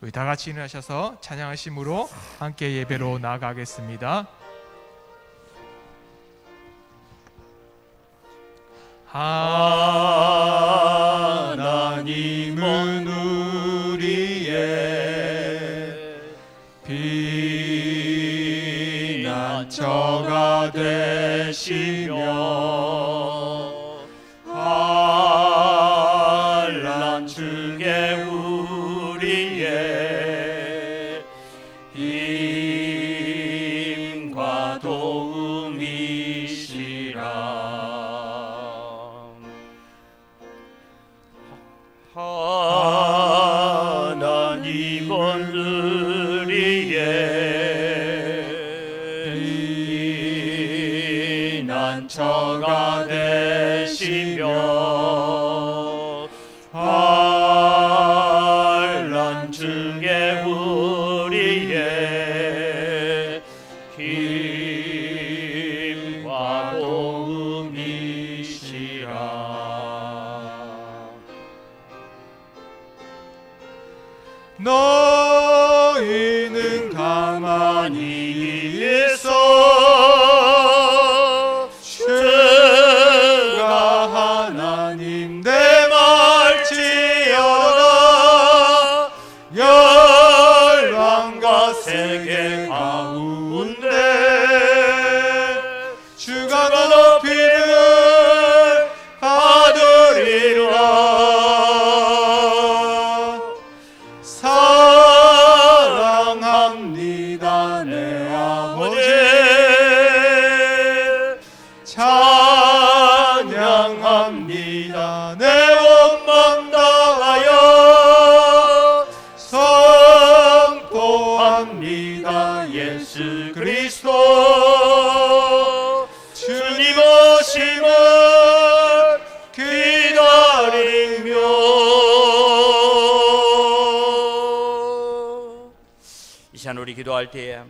우리 다 같이 일어나셔서 찬양하심으로 함께 예배로 나아가겠습니다. 하나님은 우리의 피난처가 되시며 환난 중에 우리의 힘과 도움이시라. 하나님은 우리의 피난처가 되시며 환난 중에 우리의 힘과 도움이시라. 너희는 가만히 있어 주가 하나님 대말지어다. 열방과 세계 가운데 주가 높이를 받으리라. 사랑합니다 내 아버지. 찬양합니다 내 온맘 다하여. 선포합니다 예수 그리스도 주님 오심을 기다리며. 이 시간 우리 기도할 때에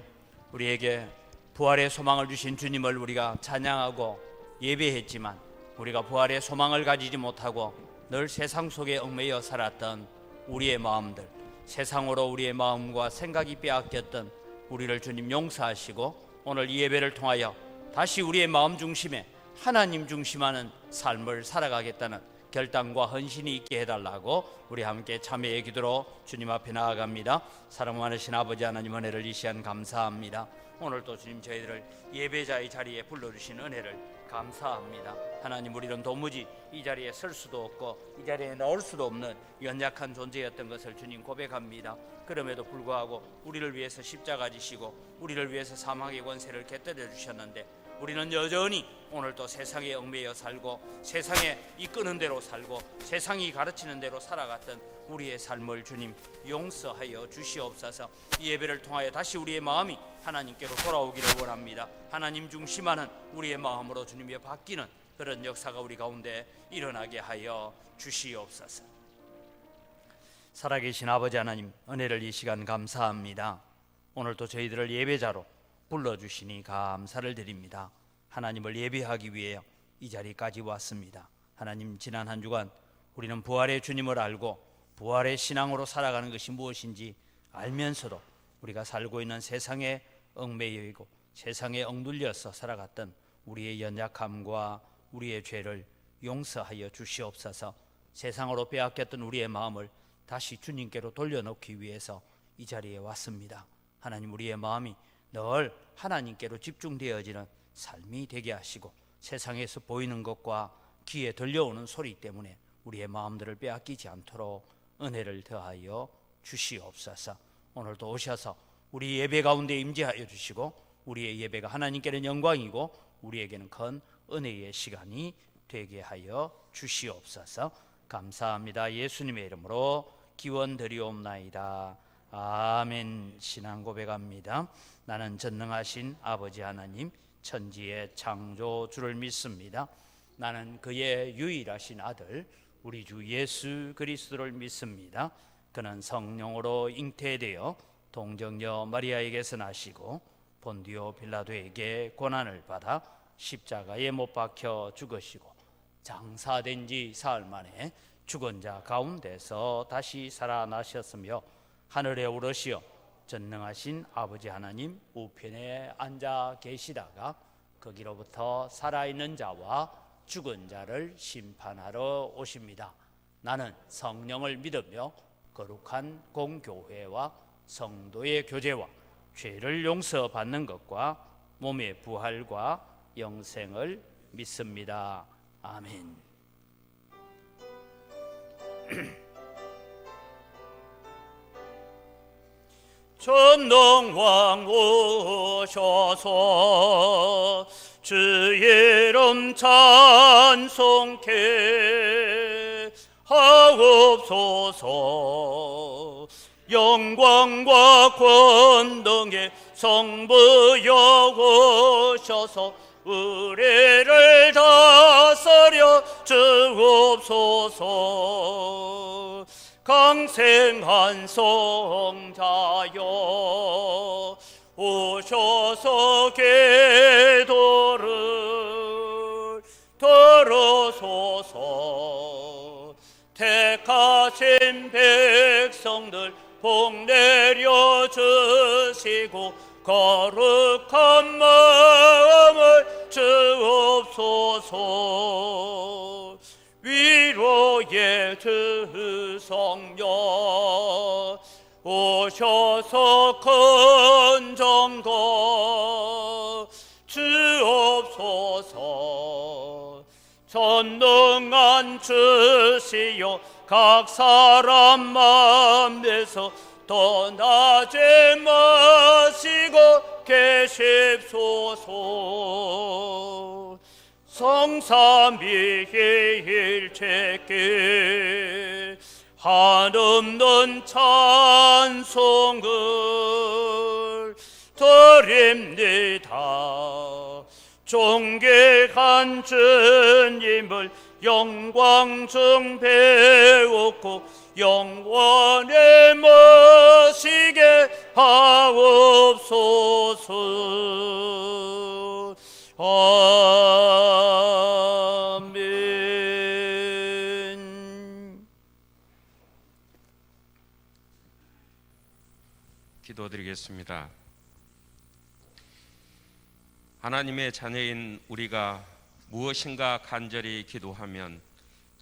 우리에게 부활의 소망을 주신 주님을 우리가 찬양하고 예배했지만, 우리가 부활의 소망을 가지지 못하고 늘 세상 속에 얽매여 살았던 우리의 마음들, 세상으로 우리의 마음과 생각이 빼앗겼던 우리를 주님 용서하시고 오늘 이 예배를 통하여 다시 우리의 마음 중심에 하나님 중심하는 삶을 살아가겠다는 결단과 헌신이 있게 해달라고 우리 함께 참회의 기도로 주님 앞에 나아갑니다. 사랑 많으신 아버지 하나님, 은혜를 이 시간 감사합니다. 오늘도 주님 저희들을 예배자의 자리에 불러주신 은혜를 감사합니다. 하나님, 우리는 도무지 이 자리에 설 수도 없고 이 자리에 나올 수도 없는 연약한 존재였던 것을 주님 고백합니다. 그럼에도 불구하고 우리를 위해서 십자가 지시고 우리를 위해서 사망의 권세를 곁들여 주셨는데, 우리는 여전히 오늘도 세상에 얽매여 살고 세상에 이끄는 대로 살고 세상이 가르치는 대로 살아갔던 우리의 삶을 주님 용서하여 주시옵소서. 이 예배를 통하여 다시 우리의 마음이 하나님께로 돌아오기를 원합니다. 하나님 중심하는 우리의 마음으로 주님이 바뀌는 그런 역사가 우리 가운데 일어나게 하여 주시옵소서. 살아계신 아버지 하나님, 은혜를 이 시간 감사합니다. 오늘도 저희들을 예배자로 불러주시니 감사를 드립니다. 하나님을 예배하기 위해 이 자리까지 왔습니다. 하나님, 지난 한 주간 우리는 부활의 주님을 알고 부활의 신앙으로 살아가는 것이 무엇인지 알면서도 우리가 살고 있는 세상에 얽매여 있고 세상에 억눌려서 살아갔던 우리의 연약함과 우리의 죄를 용서하여 주시옵소서. 세상으로 빼앗겼던 우리의 마음을 다시 주님께로 돌려놓기 위해서 이 자리에 왔습니다. 하나님, 우리의 마음이 늘 하나님께로 집중되어지는 삶이 되게 하시고 세상에서 보이는 것과 귀에 들려오는 소리 때문에 우리의 마음들을 빼앗기지 않도록 은혜를 더하여 주시옵소서. 오늘도 오셔서 우리 예배 가운데 임재하여 주시고 우리의 예배가 하나님께는 영광이고 우리에게는 큰 은혜의 시간이 되게 하여 주시옵소서. 감사합니다. 예수님의 이름으로 기원드리옵나이다. 아멘. 신앙 고백합니다. 나는 전능하신 아버지 하나님, 천지의 창조주를 믿습니다. 나는 그의 유일하신 아들 우리 주 예수 그리스도를 믿습니다. 그는 성령으로 잉태되어 동정녀 마리아에게서 나시고 본디오 빌라도에게 고난을 받아 십자가에 못 박혀 죽으시고 장사된 지 사흘 만에 죽은 자 가운데서 다시 살아나셨으며 하늘에 오르시어 전능하신 아버지 하나님 우편에 앉아 계시다가 거기로부터 살아있는 자와 죽은 자를 심판하러 오십니다. 나는 성령을 믿으며 거룩한 공교회와 성도의 교제와 죄를 용서받는 것과 몸의 부활과 영생을 믿습니다. 아멘. 전능왕 오셔서 주의 이름 찬송케 하옵소서. 영광과 권능의 성부여 오셔서 우리를 다스려 주옵소서. 강생한 성자여 오셔서 기도를 들으소서. 택하신 백성들 복 내려 주시고 거룩한 마음을 주옵소서. 위로의 주 성령 오셔서 큰 정거 주옵소서. 전능한 주시여 각 사람 맘에서 떠나지 마시고 계십소서. 성삼위일체께 한없는 찬송을 드립니다. 존귀한 주님을 영광 중 배웠고 영원히 모시게 하옵소서. 아멘. 기도드리겠습니다. 하나님의 자녀인 우리가 무엇인가 간절히 기도하면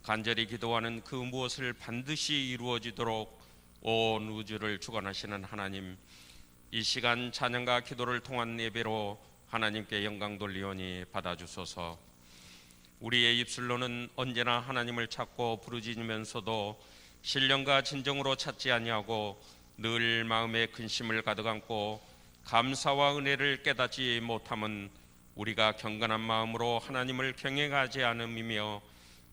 간절히 기도하는 그 무엇을 반드시 이루어지도록 온 우주를 주관하시는 하나님, 이 시간 찬양과 기도를 통한 예배로 하나님께 영광 돌리오니 받아주소서. 우리의 입술로는 언제나 하나님을 찾고 부르짖으면서도 신령과 진정으로 찾지 아니하고 늘 마음에 근심을 가득 안고 감사와 은혜를 깨닫지 못함은 우리가 경건한 마음으로 하나님을 경외하지 않음이며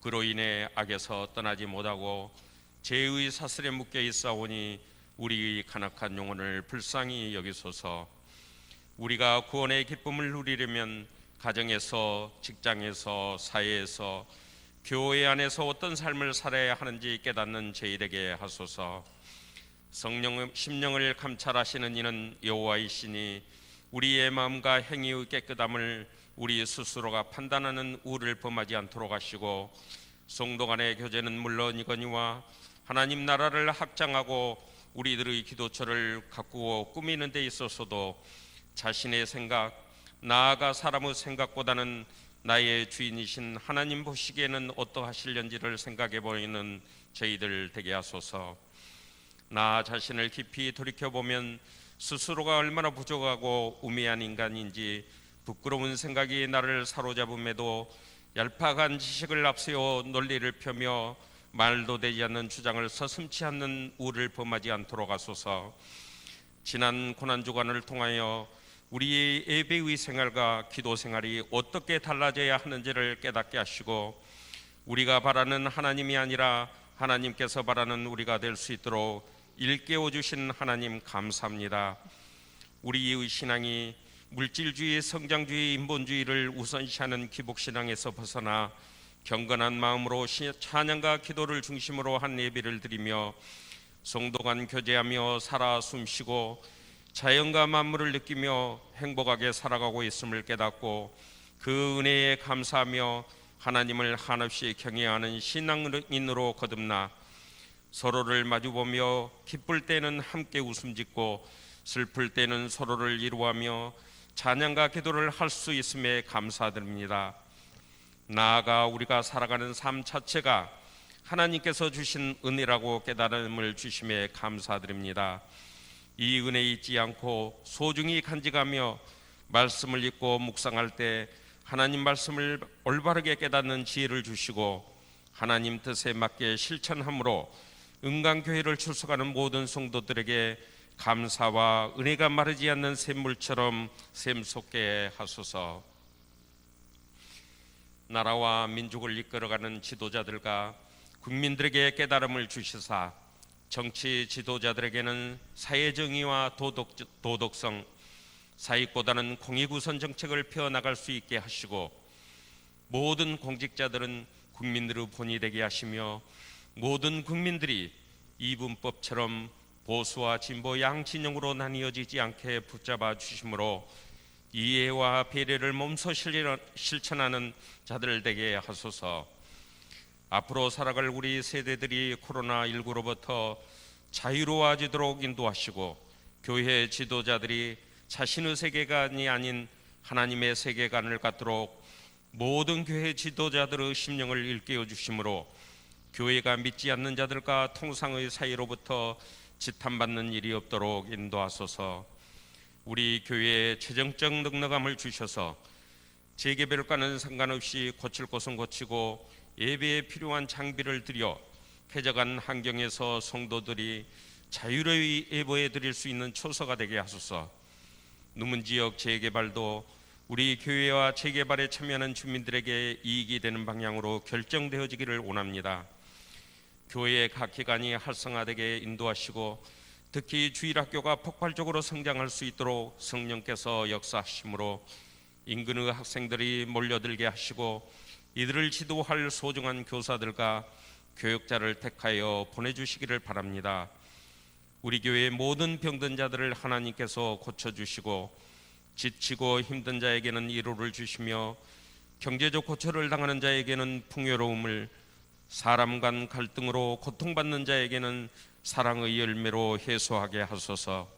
그로 인해 악에서 떠나지 못하고 죄의 사슬에 묶여 있사오니 우리의 간악한 영혼을 불쌍히 여기소서. 우리가 구원의 기쁨을 누리려면 가정에서, 직장에서, 사회에서, 교회 안에서 어떤 삶을 살아야 하는지 깨닫는 저희에게 하소서. 성령 심령을 감찰하시는 이는 여호와이시니 우리의 마음과 행위의 깨끗함을 우리 스스로가 판단하는 우를 범하지 않도록 하시고, 성도 간의 교제는 물론이거니와 하나님 나라를 확장하고 우리들의 기도처를 가꾸고 꾸미는 데 있어서도 자신의 생각, 나아가 사람의 생각보다는 나의 주인이신 하나님 보시기에는 어떠하실는지를 생각해 보이는 저희들 되게 하소서. 나 자신을 깊이 돌이켜보면 스스로가 얼마나 부족하고 우매한 인간인지 부끄러운 생각이 나를 사로잡음에도 얄팍한 지식을 앞세워 논리를 펴며 말도 되지 않는 주장을 서슴지 않는 우를 범하지 않도록 하소서. 지난 고난주간을 통하여 우리의 예배의 생활과 기도 생활이 어떻게 달라져야 하는지를 깨닫게 하시고 우리가 바라는 하나님이 아니라 하나님께서 바라는 우리가 될 수 있도록 일깨워 주신 하나님 감사합니다. 우리의 신앙이 물질주의, 성장주의, 인본주의를 우선시하는 기복신앙에서 벗어나 경건한 마음으로 찬양과 기도를 중심으로 한 예배를 드리며 성도 간 교제하며 살아 숨쉬고 자연과 만물을 느끼며 행복하게 살아가고 있음을 깨닫고 그 은혜에 감사하며 하나님을 한없이 경외하는 신앙인으로 거듭나 서로를 마주보며 기쁠 때는 함께 웃음 짓고 슬플 때는 서로를 위로하며 찬양과 기도를 할 수 있음에 감사드립니다. 나아가 우리가 살아가는 삶 자체가 하나님께서 주신 은혜라고 깨달음을 주심에 감사드립니다. 이 은혜 잊지 않고 소중히 간직하며 말씀을 읽고 묵상할 때 하나님 말씀을 올바르게 깨닫는 지혜를 주시고 하나님 뜻에 맞게 실천함으로 은강교회를 출석하는 모든 성도들에게 감사와 은혜가 마르지 않는 샘물처럼 샘솟게 하소서. 나라와 민족을 이끌어가는 지도자들과 국민들에게 깨달음을 주시사 정치 지도자들에게는 사회정의와 도덕성, 사익보다는 공익우선 정책을 펴나갈 수 있게 하시고 모든 공직자들은 국민들의 본이 되게 하시며 모든 국민들이 이분법처럼 보수와 진보 양진영으로 나뉘어지지 않게 붙잡아 주심으로 이해와 배려를 몸소 실천하는 자들 되게 하소서. 앞으로 살아갈 우리 세대들이 코로나19로부터 자유로워지도록 인도하시고 교회 지도자들이 자신의 세계관이 아닌 하나님의 세계관을 갖도록 모든 교회 지도자들의 심령을 일깨워 주심으로 교회가 믿지 않는 자들과 통상의 사이로부터 지탄받는 일이 없도록 인도하소서. 우리 교회에 최정적 넉넉함을 주셔서 재개별과는 상관없이 고칠 곳은 고치고 예배에 필요한 장비를 들여 쾌적한 환경에서 성도들이 자유로이 예배해 드릴 수 있는 초소가 되게 하소서. 누문 지역 재개발도 우리 교회와 재개발에 참여하는 주민들에게 이익이 되는 방향으로 결정되어지기를 원합니다. 교회의 각 기관이 활성화되게 인도하시고 특히 주일학교가 폭발적으로 성장할 수 있도록 성령께서 역사하심으로 인근의 학생들이 몰려들게 하시고 이들을 지도할 소중한 교사들과 교육자를 택하여 보내주시기를 바랍니다. 우리 교회의 모든 병든 자들을 하나님께서 고쳐주시고 지치고 힘든 자에게는 위로를 주시며 경제적 고초를 당하는 자에게는 풍요로움을, 사람 간 갈등으로 고통받는 자에게는 사랑의 열매로 해소하게 하소서.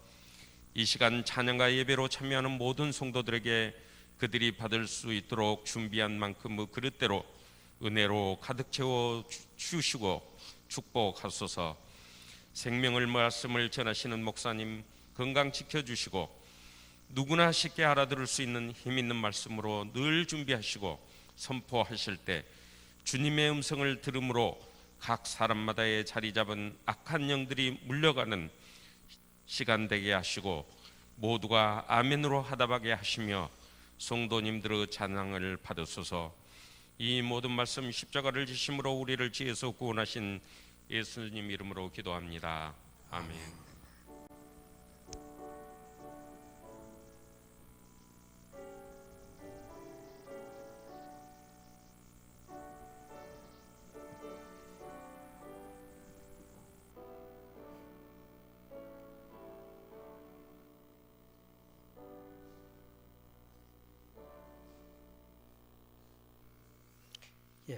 이 시간 찬양과 예배로 참여하는 모든 성도들에게 그들이 받을 수 있도록 준비한 만큼의 그릇대로 은혜로 가득 채워 주시고 축복하소서. 생명을 말씀을 전하시는 목사님 건강 지켜주시고 누구나 쉽게 알아들을 수 있는 힘 있는 말씀으로 늘 준비하시고 선포하실 때 주님의 음성을 들음으로 각 사람마다의 자리 잡은 악한 영들이 물려가는 시간 되게 하시고 모두가 아멘으로 화답하게 하시며 성도님들의 찬양을 받으소서. 이 모든 말씀 십자가를 지심으로 우리를 지에서 구원하신 예수님 이름으로 기도합니다. 아멘.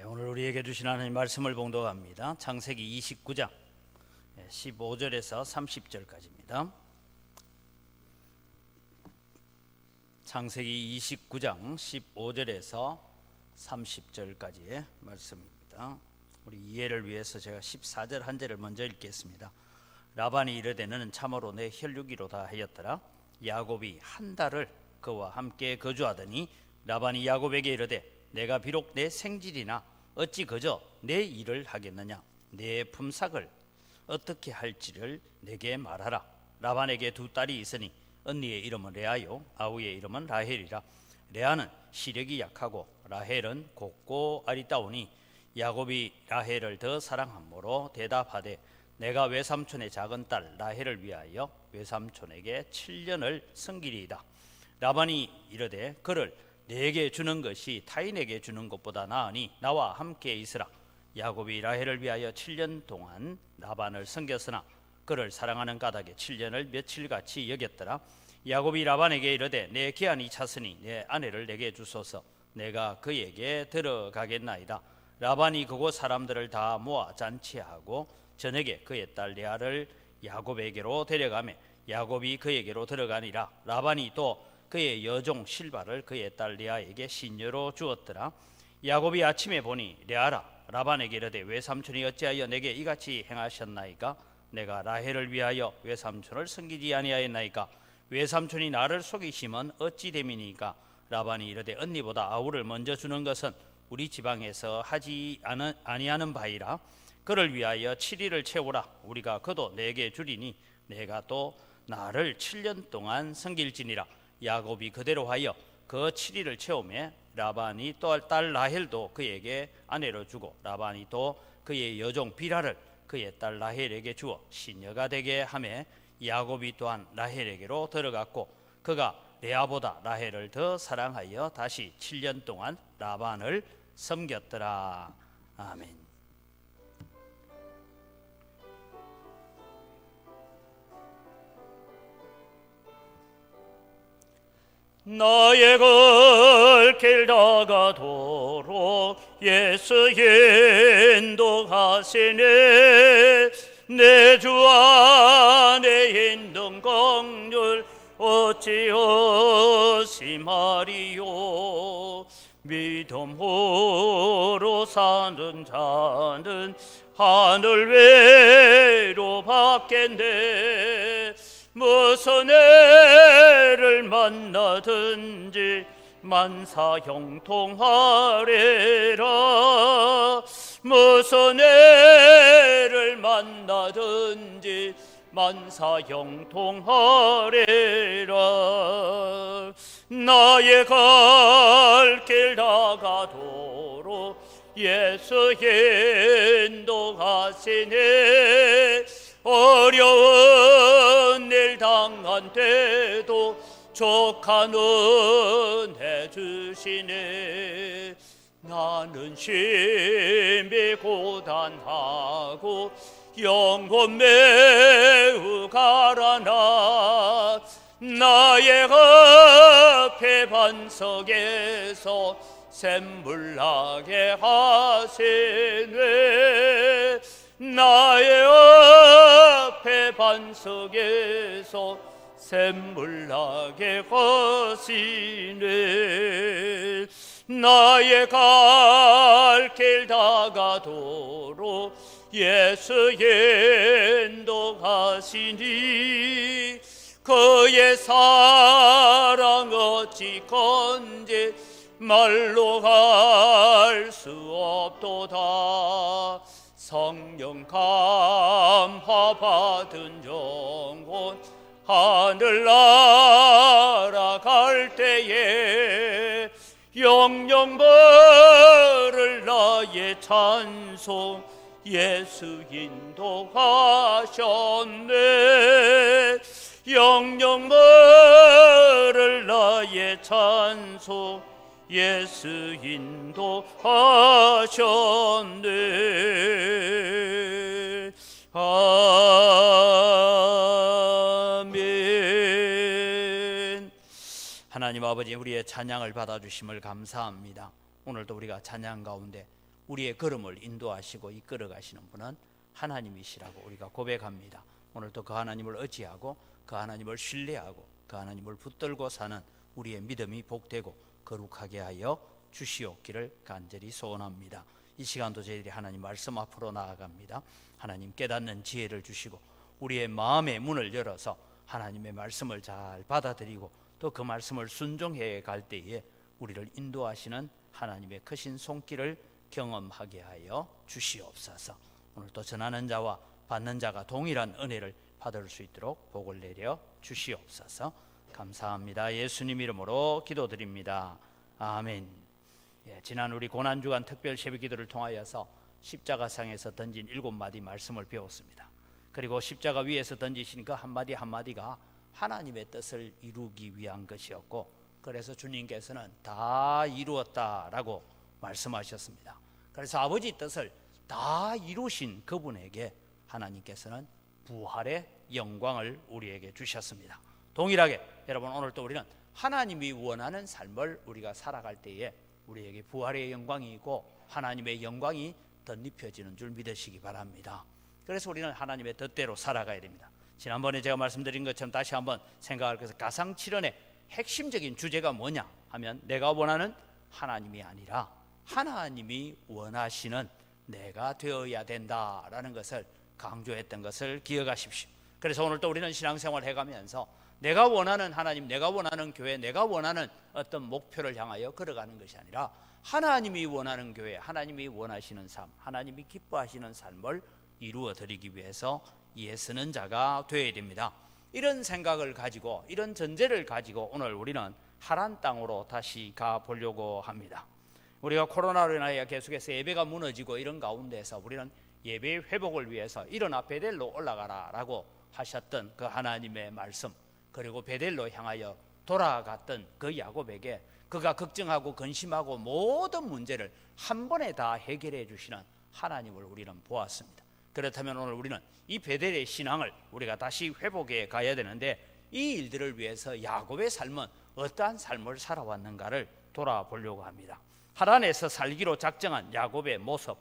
오늘 우리에게 주신 하나님 말씀을 봉독합니다. 창세기 29장 15절에서 30절까지입니다. 창세기 29장 15절에서 30절까지의 말씀입니다. 우리 이해를 위해서 제가 14절 한 절을 먼저 읽겠습니다. 라반이 이르되 너는 참으로 내 혈육이로다 하였더라. 야곱이 한 달을 그와 함께 거주하더니 라반이 야곱에게 이르되 내가 비록 내 생질이나 어찌 그저 내 일을 하겠느냐. 내 품삯을 어떻게 할지를 내게 말하라. 라반에게 두 딸이 있으니 언니의 이름은 레아요 아우의 이름은 라헬이라. 레아는 시력이 약하고 라헬은 곱고 아리따우니 야곱이 라헬을 더 사랑함으로 대답하되 내가 외삼촌의 작은 딸 라헬을 위하여 외삼촌에게 7년을 섬기리이다. 라반이 이르되 그를 내게 주는 것이 타인에게 주는 것보다 나으니 나와 함께 있으라. 야곱이 라헬을 위하여 7년 동안 라반을 섬겼으나 그를 사랑하는 까닭에 7년을 며칠같이 여겼더라. 야곱이 라반에게 이르되 내 기한이 찼으니 내 아내를 내게 주소서. 내가 그에게 들어가겠나이다. 라반이 그곳 사람들을 다 모아 잔치하고 저녁에 그의 딸 레아를 야곱에게로 데려가매 야곱이 그에게로 들어가니라. 라반이 또 그의 여종 실바를 그의 딸 레아에게 신녀로 주었더라. 야곱이 아침에 보니 레아라 라반에게 이르되 외삼촌이 어찌하여 내게 이같이 행하셨나이까? 내가 라헬을 위하여 외삼촌을 섬기지 아니하였나이까? 외삼촌이 나를 속이심은 어찌 됨이니까? 라반이 이르되 언니보다 아우를 먼저 주는 것은 우리 지방에서 하지 아니하는 바이라. 그를 위하여 7일을 채우라. 우리가 그도 내게 주리니 내가 또 나를 7년 동안 섬길지니라. 야곱이 그대로 하여 그 7일을 채우매 라반이 또 딸 라헬도 그에게 아내로 주고 라반이 또 그의 여종 비라를 그의 딸 라헬에게 주어 신녀가 되게 하매 야곱이 또한 라헬에게로 들어갔고 그가 레아보다 라헬을 더 사랑하여 다시 7년 동안 라반을 섬겼더라. 아멘. 나의 갈 다가도록 예수 인도하시네. 내 주 안에 있는 긍휼 어찌 의심하리요. 믿음으로 사는 자는 하늘 외로 받겠네. 무슨 애를 만나든지 만사 형통하리라. 무슨 애를 만나든지 만사 형통하리라. 나의 갈 길 다가도록 예수 인도하시네. 어려운 일 당한 때도 족한 은혜 주시네. 나는 심히 고단하고 영혼 매우 가라나. 나의 앞에 반석에서 샘물 나게 하시네. 나의 앞에 반석에서 샘물 나게 하시네. 나의 갈 길 다가도록 예수 인도하시니 그의 사랑 어찌 건지 말로 할 수 없도다. 성령 감화 받은 영혼 하늘 날아갈 때에 영영 벌을 나의 찬송 예수 인도하셨네. 영영 벌을 나의 찬송 예수 인도하셨네. 아멘. 하나님 아버지, 우리의 찬양을 받아주심을 감사합니다. 오늘도 우리가 찬양 가운데 우리의 걸음을 인도하시고 이끌어가시는 분은 하나님이시라고 우리가 고백합니다. 오늘도 그 하나님을 의지하고 그 하나님을 신뢰하고 그 하나님을 붙들고 사는 우리의 믿음이 복되고 거룩하게 하여 주시옵기를 간절히 소원합니다. 이 시간도 저희들이 하나님 말씀 앞으로 나아갑니다. 하나님 깨닫는 지혜를 주시고 우리의 마음의 문을 열어서 하나님의 말씀을 잘 받아들이고 또 그 말씀을 순종해 갈 때에 우리를 인도하시는 하나님의 크신 손길을 경험하게 하여 주시옵소서. 오늘도 전하는 자와 받는 자가 동일한 은혜를 받을 수 있도록 복을 내려 주시옵소서. 감사합니다. 예수님 이름으로 기도드립니다. 아멘. 지난 우리 고난주간 특별 새벽기도를 통하여서 십자가상에서 던진 7마디 말씀을 배웠습니다. 그리고 십자가 위에서 던지신 그 한마디 한마디가 하나님의 뜻을 이루기 위한 것이었고, 그래서 주님께서는 다 이루었다라고 말씀하셨습니다. 그래서 아버지 뜻을 다 이루신 그분에게 하나님께서는 부활의 영광을 우리에게 주셨습니다. 동일하게 여러분, 오늘도 우리는 하나님이 원하는 삶을 우리가 살아갈 때에 우리에게 부활의 영광이 있고 하나님의 영광이 덧입혀지는 줄 믿으시기 바랍니다. 그래서 우리는 하나님의 뜻대로 살아가야 됩니다. 지난번에 제가 말씀드린 것처럼 다시 한번 생각할 것은 가상칠언의 핵심적인 주제가 뭐냐 하면 내가 원하는 하나님이 아니라 하나님이 원하시는 내가 되어야 된다라는 것을 강조했던 것을 기억하십시오. 그래서 오늘 또 우리는 신앙생활을 해가면서 내가 원하는 하나님, 내가 원하는 교회, 내가 원하는 어떤 목표를 향하여 걸어가는 것이 아니라 하나님이 원하는 교회, 하나님이 원하시는 삶, 하나님이 기뻐하시는 삶을 이루어 드리기 위해서 애쓰는 자가 되어야 됩니다. 이런 생각을 가지고, 이런 전제를 가지고 오늘 우리는 하란 땅으로 다시 가보려고 합니다. 우리가 코로나로 인하여 계속해서 예배가 무너지고 이런 가운데서 우리는 예배 회복을 위해서 일어나 베델로 올라가라 라고 하셨던 그 하나님의 말씀, 그리고 베델로 향하여 돌아갔던 그 야곱에게 그가 걱정하고 근심하고 모든 문제를 한 번에 다 해결해 주시는 하나님을 우리는 보았습니다. 그렇다면 오늘 우리는 이 베델의 신앙을 우리가 다시 회복해 가야 되는데, 이 일들을 위해서 야곱의 삶은 어떠한 삶을 살아왔는가를 돌아보려고 합니다. 하란에서 살기로 작정한 야곱의 모습,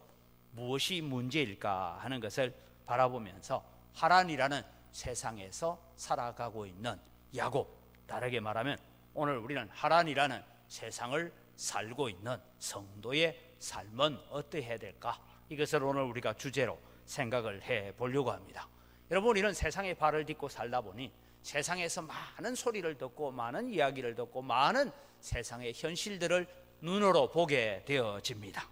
무엇이 문제일까 하는 것을 바라보면서 하란이라는 세상에서 살아가고 있는 야곱, 다르게 말하면 오늘 우리는 하란이라는 세상을 살고 있는 성도의 삶은 어떠해야 될까, 이것을 오늘 우리가 주제로 생각을 해 보려고 합니다. 여러분, 우리는 세상에 발을 딛고 살다 보니 세상에서 많은 소리를 듣고 많은 이야기를 듣고 많은 세상의 현실들을 눈으로 보게 되어집니다.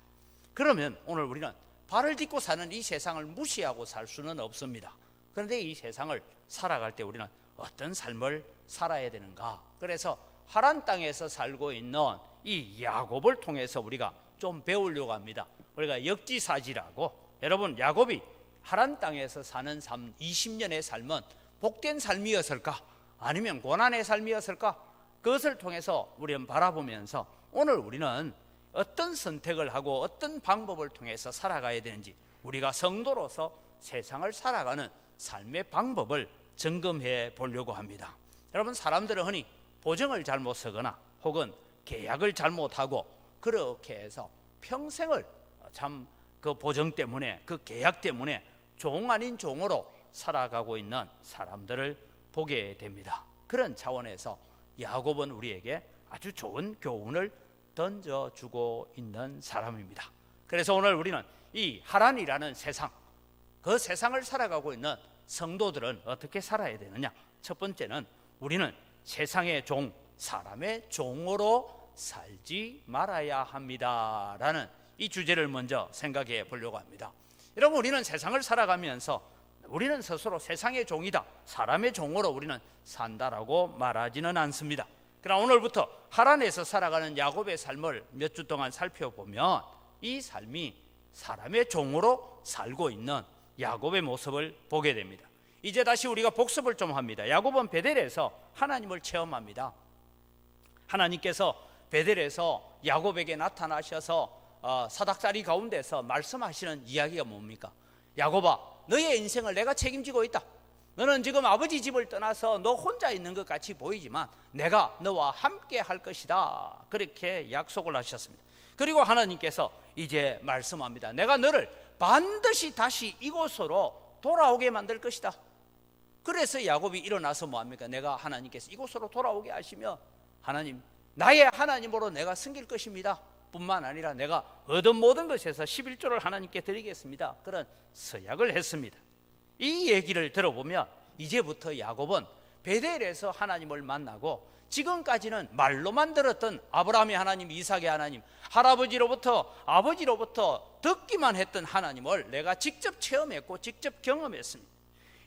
그러면 오늘 우리는 발을 딛고 사는 이 세상을 무시하고 살 수는 없습니다. 그런데 이 세상을 살아갈 때 우리는 어떤 삶을 살아야 되는가? 그래서 하란 땅에서 살고 있는 이 야곱을 통해서 우리가 좀 배우려고 합니다. 우리가 역지사지라고, 여러분, 야곱이 하란 땅에서 사는 삶, 20년의 삶은 복된 삶이었을까? 아니면 고난의 삶이었을까? 그것을 통해서 우리는 바라보면서 오늘 우리는 어떤 선택을 하고 어떤 방법을 통해서 살아가야 되는지, 우리가 성도로서 세상을 살아가는 삶의 방법을 점검해 보려고 합니다. 여러분, 사람들은 흔히 보증을 잘못 쓰거나 혹은 계약을 잘못하고 그렇게 해서 평생을 참 그 보증 때문에, 그 계약 때문에 종 아닌 종으로 살아가고 있는 사람들을 보게 됩니다. 그런 차원에서 야곱은 우리에게 아주 좋은 교훈을 던져주고 있는 사람입니다. 그래서 오늘 우리는 이 하란이라는 세상, 그 세상을 살아가고 있는 성도들은 어떻게 살아야 되느냐? 첫 번째는 우리는 세상의 종, 사람의 종으로 살지 말아야 합니다라는 이 주제를 먼저 생각해 보려고 합니다. 여러분, 우리는 세상을 살아가면서 우리는 스스로 세상의 종이다, 사람의 종으로 우리는 산다라고 말하지는 않습니다. 그러나 오늘부터 하란에서 살아가는 야곱의 삶을 몇 주 동안 살펴보면 이 삶이 사람의 종으로 살고 있는 야곱의 모습을 보게 됩니다. 이제 다시 우리가 복습을 좀 합니다. 야곱은 베델에서 하나님을 체험합니다. 하나님께서 베델에서 야곱에게 나타나셔서 사닥다리 가운데서 말씀하시는 이야기가 뭡니까? 야곱아, 너의 인생을 내가 책임지고 있다. 너는 지금 아버지 집을 떠나서 너 혼자 있는 것 같이 보이지만 내가 너와 함께 할 것이다. 그렇게 약속을 하셨습니다. 그리고 하나님께서 이제 말씀합니다. 내가 너를 반드시 다시 이곳으로 돌아오게 만들 것이다. 그래서 야곱이 일어나서 뭐합니까? 내가 하나님께서 이곳으로 돌아오게 하시면 하나님, 나의 하나님으로 내가 섬길 것입니다. 뿐만 아니라 내가 얻은 모든 것에서 11조를 하나님께 드리겠습니다. 그런 서약을 했습니다. 이 얘기를 들어보면 이제부터 야곱은 베델에서 하나님을 만나고 지금까지는 말로만 들었던 아브라함의 하나님, 이삭의 하나님, 할아버지로부터 아버지로부터 듣기만 했던 하나님을 내가 직접 체험했고 직접 경험했습니다.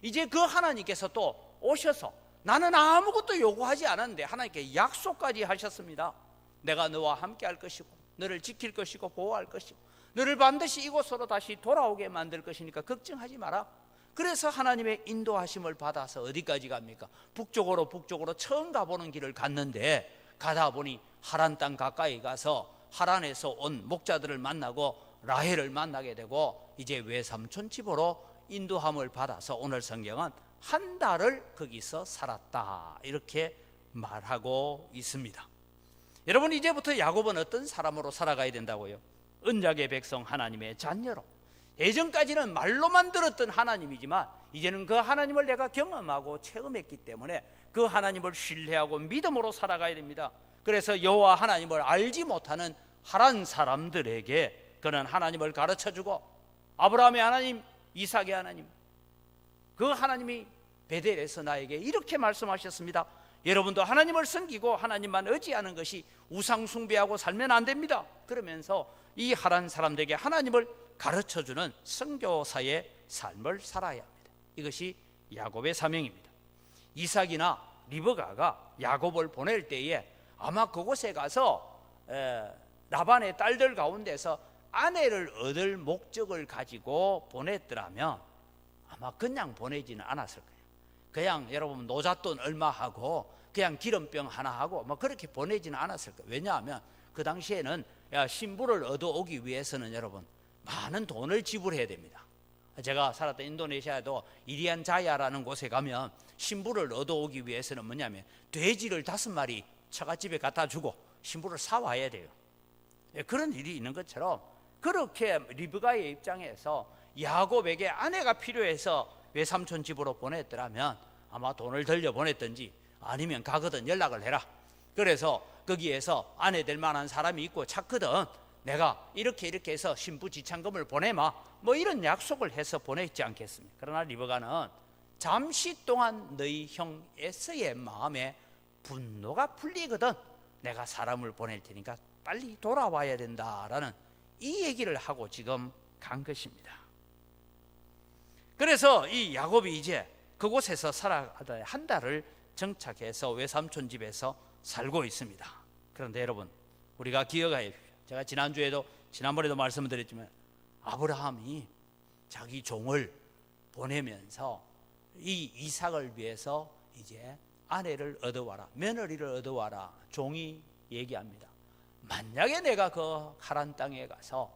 이제 그 하나님께서 또 오셔서 나는 아무것도 요구하지 않았는데 하나님께 약속까지 하셨습니다. 내가 너와 함께 할 것이고 너를 지킬 것이고 보호할 것이고 너를 반드시 이곳으로 다시 돌아오게 만들 것이니까 걱정하지 마라. 그래서 하나님의 인도하심을 받아서 어디까지 갑니까? 북쪽으로 처음 가보는 길을 갔는데 가다 보니 하란 땅 가까이 가서 하란에서 온 목자들을 만나고 라헬을 만나게 되고 이제 외삼촌 집으로 인도함을 받아서 오늘 성경은 한 달을 거기서 살았다 이렇게 말하고 있습니다. 여러분, 이제부터 야곱은 어떤 사람으로 살아가야 된다고요? 언약의 백성, 하나님의 자녀로 예전까지는 말로만 들었던 하나님이지만 이제는 그 하나님을 내가 경험하고 체험했기 때문에 그 하나님을 신뢰하고 믿음으로 살아가야 됩니다. 그래서 여호와 하나님을 알지 못하는 하란 사람들에게 그는 하나님을 가르쳐주고, 아브라함의 하나님, 이삭의 하나님, 그 하나님이 베델에서 나에게 이렇게 말씀하셨습니다. 여러분도 하나님을 섬기고 하나님만 의지하는 것이 우상 숭배하고 살면 안 됩니다. 그러면서 이 하란 사람들에게 하나님을 가르쳐주는 선교사의 삶을 살아야 합니다. 이것이 야곱의 사명입니다. 이삭이나 리브가가 야곱을 보낼 때에 아마 그곳에 가서 라반의 딸들 가운데서 아내를 얻을 목적을 가지고 보냈더라면 아마 그냥 보내지는 않았을 거예요. 그냥 여러분 노잣돈 얼마 하고 그냥 기름병 하나 하고 뭐 그렇게 보내지는 않았을 거예요. 왜냐하면 그 당시에는 신부를 얻어오기 위해서는 여러분 많은 돈을 지불해야 됩니다. 제가 살았던 인도네시아에도 이리안 자야라는 곳에 가면 신부를 얻어오기 위해서는 뭐냐면 돼지를 5마리 처갓집에 갖다 주고 신부를 사와야 돼요. 그런 일이 있는 것처럼 그렇게 리브가의 입장에서 야곱에게 아내가 필요해서 외삼촌 집으로 보냈더라면 아마 돈을 들려 보냈든지 아니면 가거든 연락을 해라. 그래서 거기에서 아내 될 만한 사람이 있고 찾거든 내가 이렇게 해서 신부 지참금을 보내마, 뭐 이런 약속을 해서 보냈지 않겠습니까? 그러나 리브가는 잠시 동안 너희 형 에서의 마음에 분노가 풀리거든 내가 사람을 보낼 테니까 빨리 돌아와야 된다라는 이 얘기를 하고 지금 간 것입니다. 그래서 이 야곱이 이제 그곳에서 살아가다 한 달을 정착해서 외삼촌 집에서 살고 있습니다. 그런데 여러분 우리가 기억해야 합니다. 제가 지난번에도 말씀을 드렸지만 아브라함이 자기 종을 보내면서 이 이삭을 위해서 이제 아내를 얻어와라, 며느리를 얻어와라 종이 얘기합니다. 만약에 내가 그 하란 땅에 가서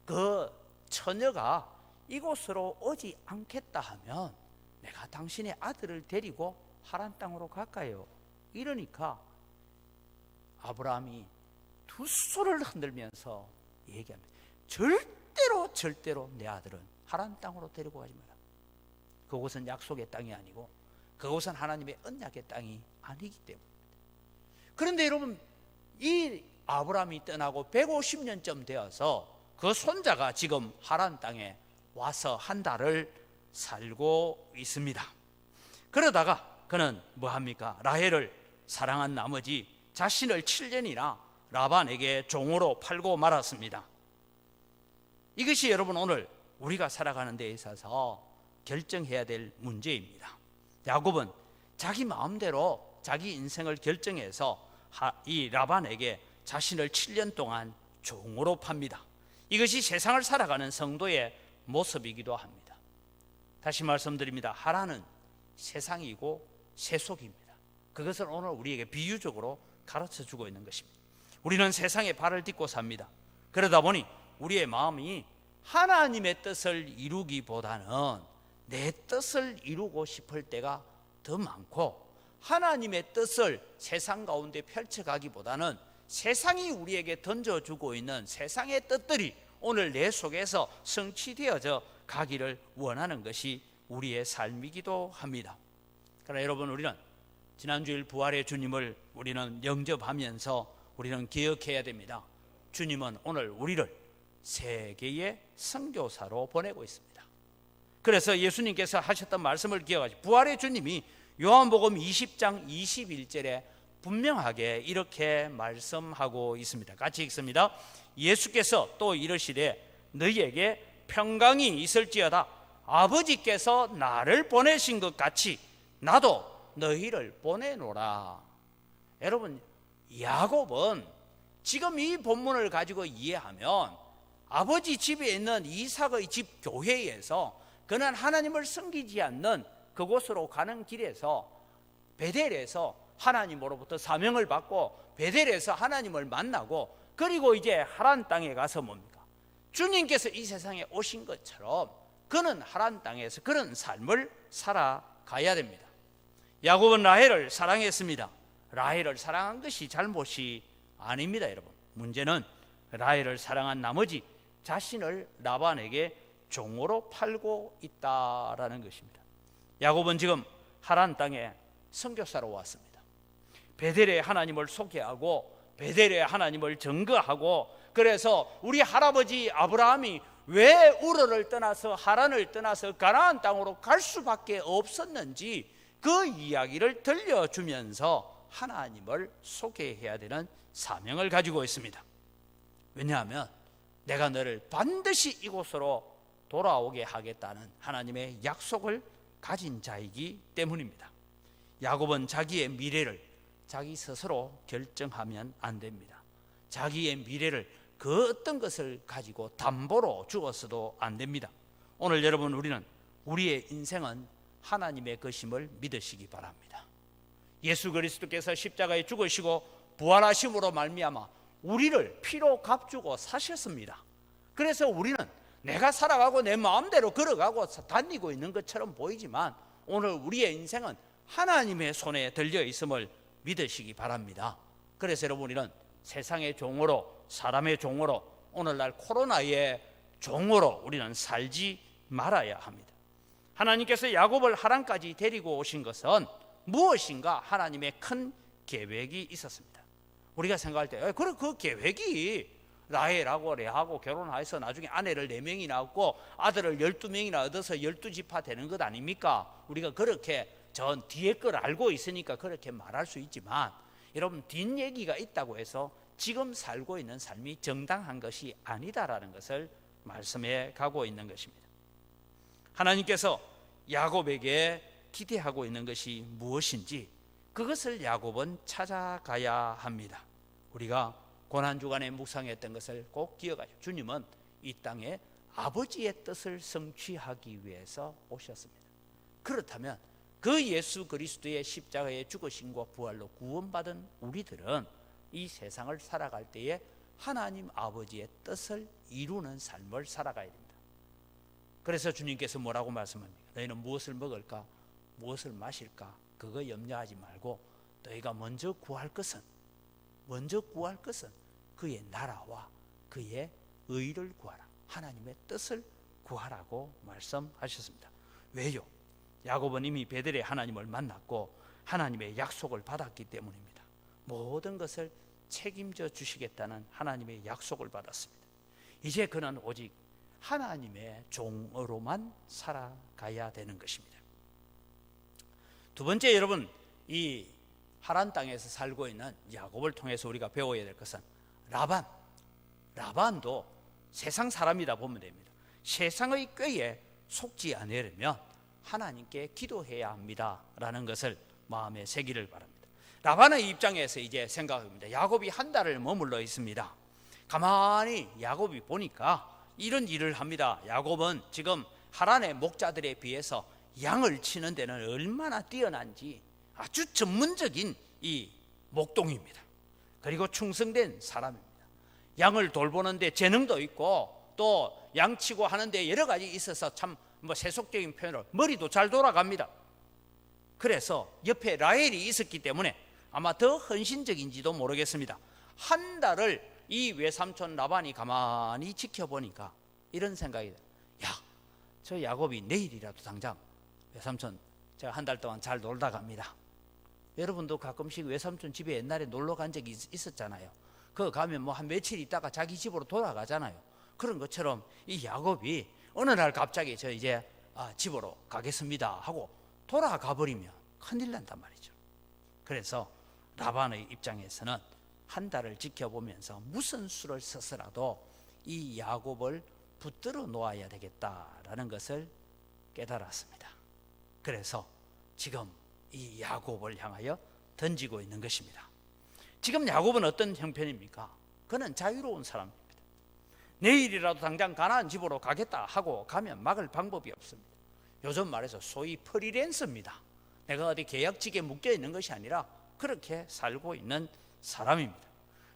그 처녀가 이곳으로 오지 않겠다 하면 내가 당신의 아들을 데리고 하란 땅으로 갈까요? 이러니까 아브라함이 두 손을 흔들면서 얘기합니다. 절대로 내 아들은 하란 땅으로 데리고 가지 마라. 그곳은 약속의 땅이 아니고 그곳은 하나님의 언약의 땅이 아니기 때문입니다. 그런데 여러분 이 아브라함이 떠나고 150년쯤 되어서 그 손자가 지금 하란 땅에 와서 한 달을 살고 있습니다. 그러다가 그는 뭐합니까? 라헬을 사랑한 나머지 자신을 7년이나 라반에게 종으로 팔고 말았습니다. 이것이 여러분 오늘 우리가 살아가는 데 있어서 결정해야 될 문제입니다. 야곱은 자기 마음대로 자기 인생을 결정해서 이 라반에게 자신을 7년 동안 종으로 팝니다. 이것이 세상을 살아가는 성도의 모습이기도 합니다. 다시 말씀드립니다. 하란은 세상이고 세속입니다. 그것을 오늘 우리에게 비유적으로 가르쳐주고 있는 것입니다. 우리는 세상에 발을 딛고 삽니다. 그러다 보니 우리의 마음이 하나님의 뜻을 이루기보다는 내 뜻을 이루고 싶을 때가 더 많고, 하나님의 뜻을 세상 가운데 펼쳐가기보다는 세상이 우리에게 던져주고 있는 세상의 뜻들이 오늘 내 속에서 성취되어져 가기를 원하는 것이 우리의 삶이기도 합니다. 그러나 여러분 우리는 지난주일 부활의 주님을 우리는 영접하면서 우리는 기억해야 됩니다. 주님은 오늘 우리를 세계의 선교사로 보내고 있습니다. 그래서 예수님께서 하셨던 말씀을 기억하시고 부활의 주님이 요한복음 20장 21절에 분명하게 이렇게 말씀하고 있습니다. 같이 읽습니다. 예수께서 또 이르시되 너희에게 평강이 있을지어다. 아버지께서 나를 보내신 것 같이 나도 너희를 보내노라. 여러분 야곱은 지금 이 본문을 가지고 이해하면 아버지 집에 있는 이삭의 집 교회에서 그는 하나님을 섬기지 않는 그곳으로 가는 길에서 베델에서 하나님으로부터 사명을 받고 베델에서 하나님을 만나고 그리고 이제 하란 땅에 가서 뭡니까? 주님께서 이 세상에 오신 것처럼 그는 하란 땅에서 그런 삶을 살아가야 됩니다. 야곱은 라헬을 사랑했습니다. 라헬을 사랑한 것이 잘못이 아닙니다. 여러분 문제는 라헬을 사랑한 나머지 자신을 라반에게 종으로 팔고 있다라는 것입니다. 야곱은 지금 하란 땅에 선교사로 왔습니다. 베델의 하나님을 소개하고 베델의 하나님을 증거하고, 그래서 우리 할아버지 아브라함이 왜 우르를 떠나서 하란을 떠나서 가나안 땅으로 갈 수밖에 없었는지 그 이야기를 들려주면서 하나님을 소개해야 되는 사명을 가지고 있습니다. 왜냐하면 내가 너를 반드시 이곳으로 돌아오게 하겠다는 하나님의 약속을 가진 자이기 때문입니다. 야곱은 자기의 미래를 자기 스스로 결정하면 안 됩니다. 자기의 미래를 그 어떤 것을 가지고 담보로 주었어도 안 됩니다. 오늘 여러분, 우리는 우리의 인생은 하나님의 것임을 믿으시기 바랍니다. 예수 그리스도께서 십자가에 죽으시고 부활하심으로 말미암아 우리를 피로 값주고 사셨습니다. 그래서 우리는 내가 살아가고 내 마음대로 걸어가고 다니고 있는 것처럼 보이지만 오늘 우리의 인생은 하나님의 손에 들려 있음을 믿으시기 바랍니다. 그래서 여러분, 우리는 세상의 종으로, 사람의 종으로, 오늘날 코로나의 종으로 우리는 살지 말아야 합니다. 하나님께서 야곱을 하란까지 데리고 오신 것은 무엇인가 하나님의 큰 계획이 있었습니다. 우리가 생각할 때 그래, 그 계획이 라헬하고 레아하고 결혼해서 나중에 아내를 4명이 낳았고 아들을 12명이나 얻어서 12지파 되는 것 아닙니까? 우리가 그렇게 전 뒤에 걸 알고 있으니까 그렇게 말할 수 있지만, 여러분, 뒷얘기가 있다고 해서 지금 살고 있는 삶이 정당한 것이 아니다라는 것을 말씀해 가고 있는 것입니다. 하나님께서 야곱에게 기대하고 있는 것이 무엇인지 그것을 야곱은 찾아가야 합니다. 우리가 고난주간에 묵상했던 것을 꼭 기억하십시오. 주님은 이 땅에 아버지의 뜻을 성취하기 위해서 오셨습니다. 그렇다면 그 예수 그리스도의 십자가의 죽으심과 부활로 구원받은 우리들은 이 세상을 살아갈 때에 하나님 아버지의 뜻을 이루는 삶을 살아가야 됩니다. 그래서 주님께서 뭐라고 말씀합니까? 너희는 무엇을 먹을까? 무엇을 마실까? 그거 염려하지 말고 너희가 먼저 구할 것은 그의 나라와 그의 의를 구하라. 하나님의 뜻을 구하라고 말씀하셨습니다. 왜요? 야곱은 이미 베델의 하나님을 만났고 하나님의 약속을 받았기 때문입니다. 모든 것을 책임져 주시겠다는 하나님의 약속을 받았습니다. 이제 그는 오직 하나님의 종으로만 살아가야 되는 것입니다. 두 번째, 여러분, 이 하란 땅에서 살고 있는 야곱을 통해서 우리가 배워야 될 것은 라반도 세상 사람이다 보면 됩니다. 세상의 꾀에 속지 않으려면 하나님께 기도해야 합니다 라는 것을 마음에 새기를 바랍니다. 라반의 입장에서 이제 생각합니다. 야곱이 한 달을 머물러 있습니다. 가만히 야곱이 보니까 이런 일을 합니다. 야곱은 지금 하란의 목자들에 비해서 양을 치는 데는 얼마나 뛰어난지 아주 전문적인 이 목동입니다. 그리고 충성된 사람입니다. 양을 돌보는데 재능도 있고 또 양치고 하는데 여러 가지 있어서 참 세속적인 표현으로 머리도 잘 돌아갑니다. 그래서 옆에 라헬이 있었기 때문에 아마 더 헌신적인지도 모르겠습니다. 한 달을 이 외삼촌 라반이 가만히 지켜보니까 이런 생각이 들어요. 저 야곱이 내일이라도 당장 외삼촌 제가 한 달 동안 잘 놀다 갑니다. 여러분도 가끔씩 외삼촌 집에 옛날에 놀러 간 적이 있었잖아요. 그거 가면 한 며칠 있다가 자기 집으로 돌아가잖아요. 그런 것처럼 이 야곱이 어느 날 갑자기 저 이제 집으로 가겠습니다 하고 돌아가 버리면 큰일 난단 말이죠. 그래서 라반의 입장에서는 한 달을 지켜보면서 무슨 수를 써서라도 이 야곱을 붙들어 놓아야 되겠다라는 것을 깨달았습니다. 그래서 지금 이 야곱을 향하여 던지고 있는 것입니다. 지금 야곱은 어떤 형편입니까? 그는 자유로운 사람입니다. 내일이라도 당장 가나안 집으로 가겠다 하고 가면 막을 방법이 없습니다. 요즘 말해서 소위 프리랜서입니다. 내가 어디 계약직에 묶여 있는 것이 아니라 그렇게 살고 있는 사람입니다.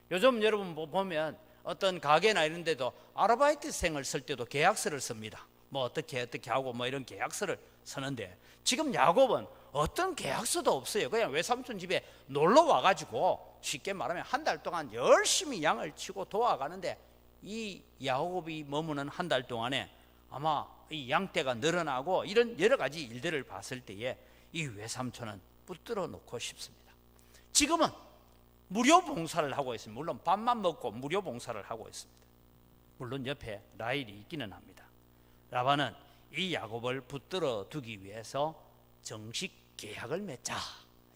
요즘 여러분 보면 어떤 가게나 이런 데도 아르바이트생을 쓸 때도 계약서를 씁니다. 어떻게 하고 이런 계약서를 쓰는데 지금 야곱은 어떤 계약서도 없어요. 그냥 외삼촌 집에 놀러 와가지고 쉽게 말하면 한 달 동안 열심히 양을 치고 도와가는데 이 야곱이 머무는 한 달 동안에 아마 이 양떼가 늘어나고 이런 여러 가지 일들을 봤을 때에 이 외삼촌은 붙들어 놓고 싶습니다. 지금은 무료 봉사를 하고 있습니다. 물론 밥만 먹고 무료 봉사를 하고 있습니다. 물론 옆에 라헬이 있기는 합니다. 라반은 이 야곱을 붙들어 두기 위해서 정식 계약을 맺자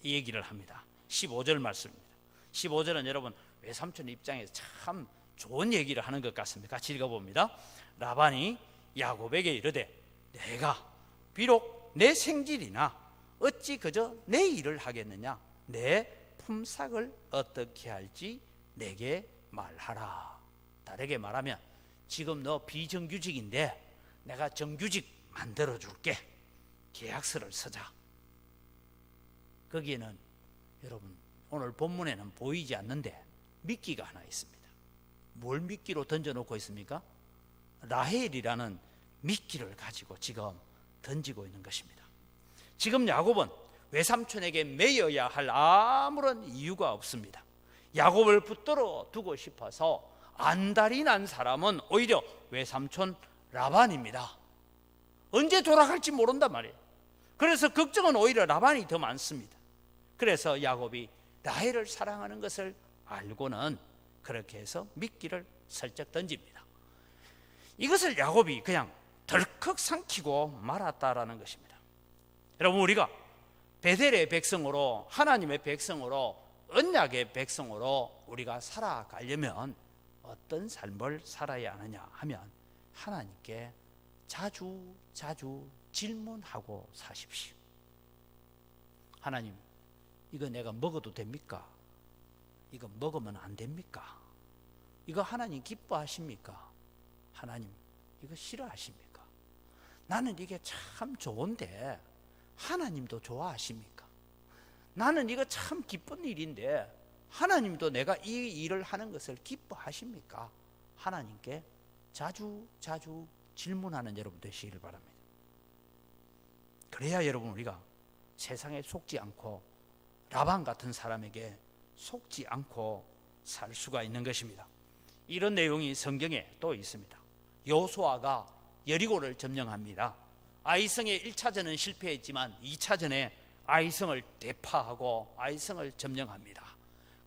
이 얘기를 합니다. 15절 말씀입니다. 15절은 여러분 외삼촌 입장에서 참 좋은 얘기를 하는 것 같습니다. 같이 읽어봅니다. 라반이 야곱에게 이르되 내가 비록 내 생질이나 어찌 그저 내 일을 하겠느냐, 내 품삯을 어떻게 할지 내게 말하라. 다르게 말하면 지금 너 비정규직인데 내가 정규직 만들어 줄게. 계약서를 쓰자. 거기에는 여러분 오늘 본문에는 보이지 않는데 미끼가 하나 있습니다. 뭘 미끼로 던져놓고 있습니까? 라헬이라는 미끼를 가지고 지금 던지고 있는 것입니다. 지금 야곱은 외삼촌에게 매여야 할 아무런 이유가 없습니다. 야곱을 붙들어 두고 싶어서 안달이 난 사람은 오히려 외삼촌 라반입니다. 언제 돌아갈지 모른단 말이에요. 그래서 걱정은 오히려 라반이 더 많습니다. 그래서 야곱이 라헬을 사랑하는 것을 알고는 그렇게 해서 미끼를 슬쩍 던집니다. 이것을 야곱이 그냥 덜컥 삼키고 말았다라는 것입니다. 여러분, 우리가 베델의 백성으로, 하나님의 백성으로, 언약의 백성으로 우리가 살아가려면 어떤 삶을 살아야 하느냐 하면 하나님께 자주 질문하고 사십시오. 하나님, 이거 내가 먹어도 됩니까? 이거 먹으면 안 됩니까? 이거 하나님 기뻐하십니까? 하나님, 이거 싫어하십니까? 나는 이게 참 좋은데 하나님도 좋아하십니까? 나는 이거 참 기쁜 일인데 하나님도 내가 이 일을 하는 것을 기뻐하십니까? 하나님께 자주 질문하는 여러분 되시기를 바랍니다. 그래야 여러분 우리가 세상에 속지 않고 라반 같은 사람에게 속지 않고 살 수가 있는 것입니다. 이런 내용이 성경에 또 있습니다. 여호수아가 여리고를 점령합니다. 아이성의 1차전은 실패했지만 2차전에 아이성을 대파하고 아이성을 점령합니다.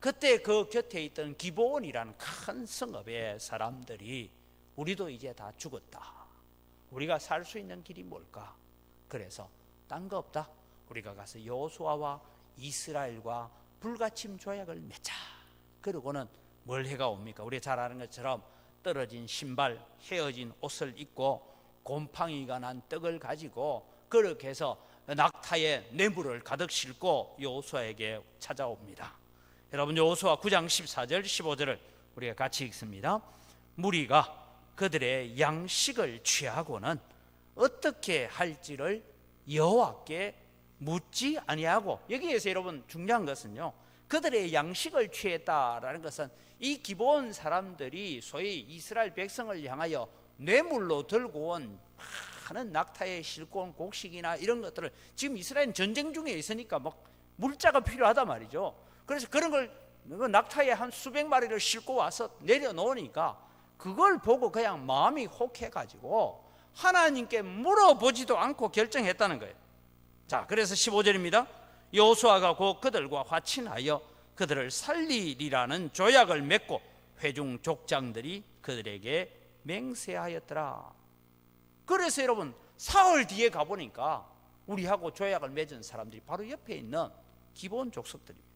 그때 그 곁에 있던 기브온이라는 큰 성읍의 사람들이 우리도 이제 다 죽었다. 우리가 살 수 있는 길이 뭘까? 그래서 딴 거 없다. 우리가 가서 여호수아와 이스라엘과 불가침 조약을 맺자. 그러고는 뭘 해가 옵니까? 우리가 잘 아는 것처럼 떨어진 신발, 헤어진 옷을 입고 곰팡이가 난 떡을 가지고 그렇게 해서 낙타에 뇌물을 가득 싣고 여호수아에게 찾아옵니다. 여러분, 여호수아 9장 14절 15절을 우리가 같이 읽습니다. 무리가 그들의 양식을 취하고는 어떻게 할지를 여호와께 묻지 아니하고, 여기에서 여러분 중요한 것은요, 그들의 양식을 취했다라는 것은 이 기브온 사람들이 소위 이스라엘 백성을 향하여 뇌물로 들고 온 많은 낙타에 싣고 온 곡식이나 이런 것들을, 지금 이스라엘은 전쟁 중에 있으니까 막 물자가 필요하단 말이죠. 그래서 그런 걸 낙타에 한 수백 마리를 싣고 와서 내려놓으니까 그걸 보고 그냥 마음이 혹해가지고 하나님께 물어보지도 않고 결정했다는 거예요. 자, 그래서 15절입니다. 여호수아가 곧 그들과 화친하여 그들을 살리리라는 조약을 맺고 회중 족장들이 그들에게 맹세하였더라. 그래서 여러분, 사흘 뒤에 가보니까 우리하고 조약을 맺은 사람들이 바로 옆에 있는 기브온 족속들입니다.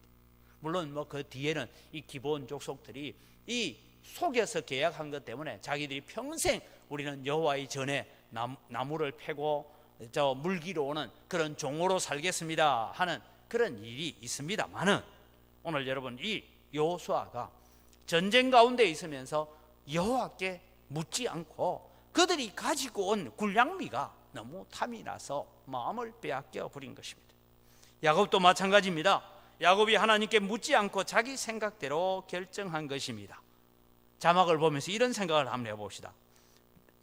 물론 뭐 그 뒤에는 이 기브온 족속들이 이 속여서 계약한 것 때문에 자기들이 평생 우리는 여호와의 전에 나무를 패고 저 물기로 오는 그런 종으로 살겠습니다 하는 그런 일이 있습니다만은, 오늘 여러분 이 여호수아가 전쟁 가운데 있으면서 여호와께 묻지 않고 그들이 가지고 온 군량미가 너무 탐이 나서 마음을 빼앗겨 버린 것입니다. 야곱도 마찬가지입니다. 야곱이 하나님께 묻지 않고 자기 생각대로 결정한 것입니다. 자막을 보면서 이런 생각을 한번 해봅시다.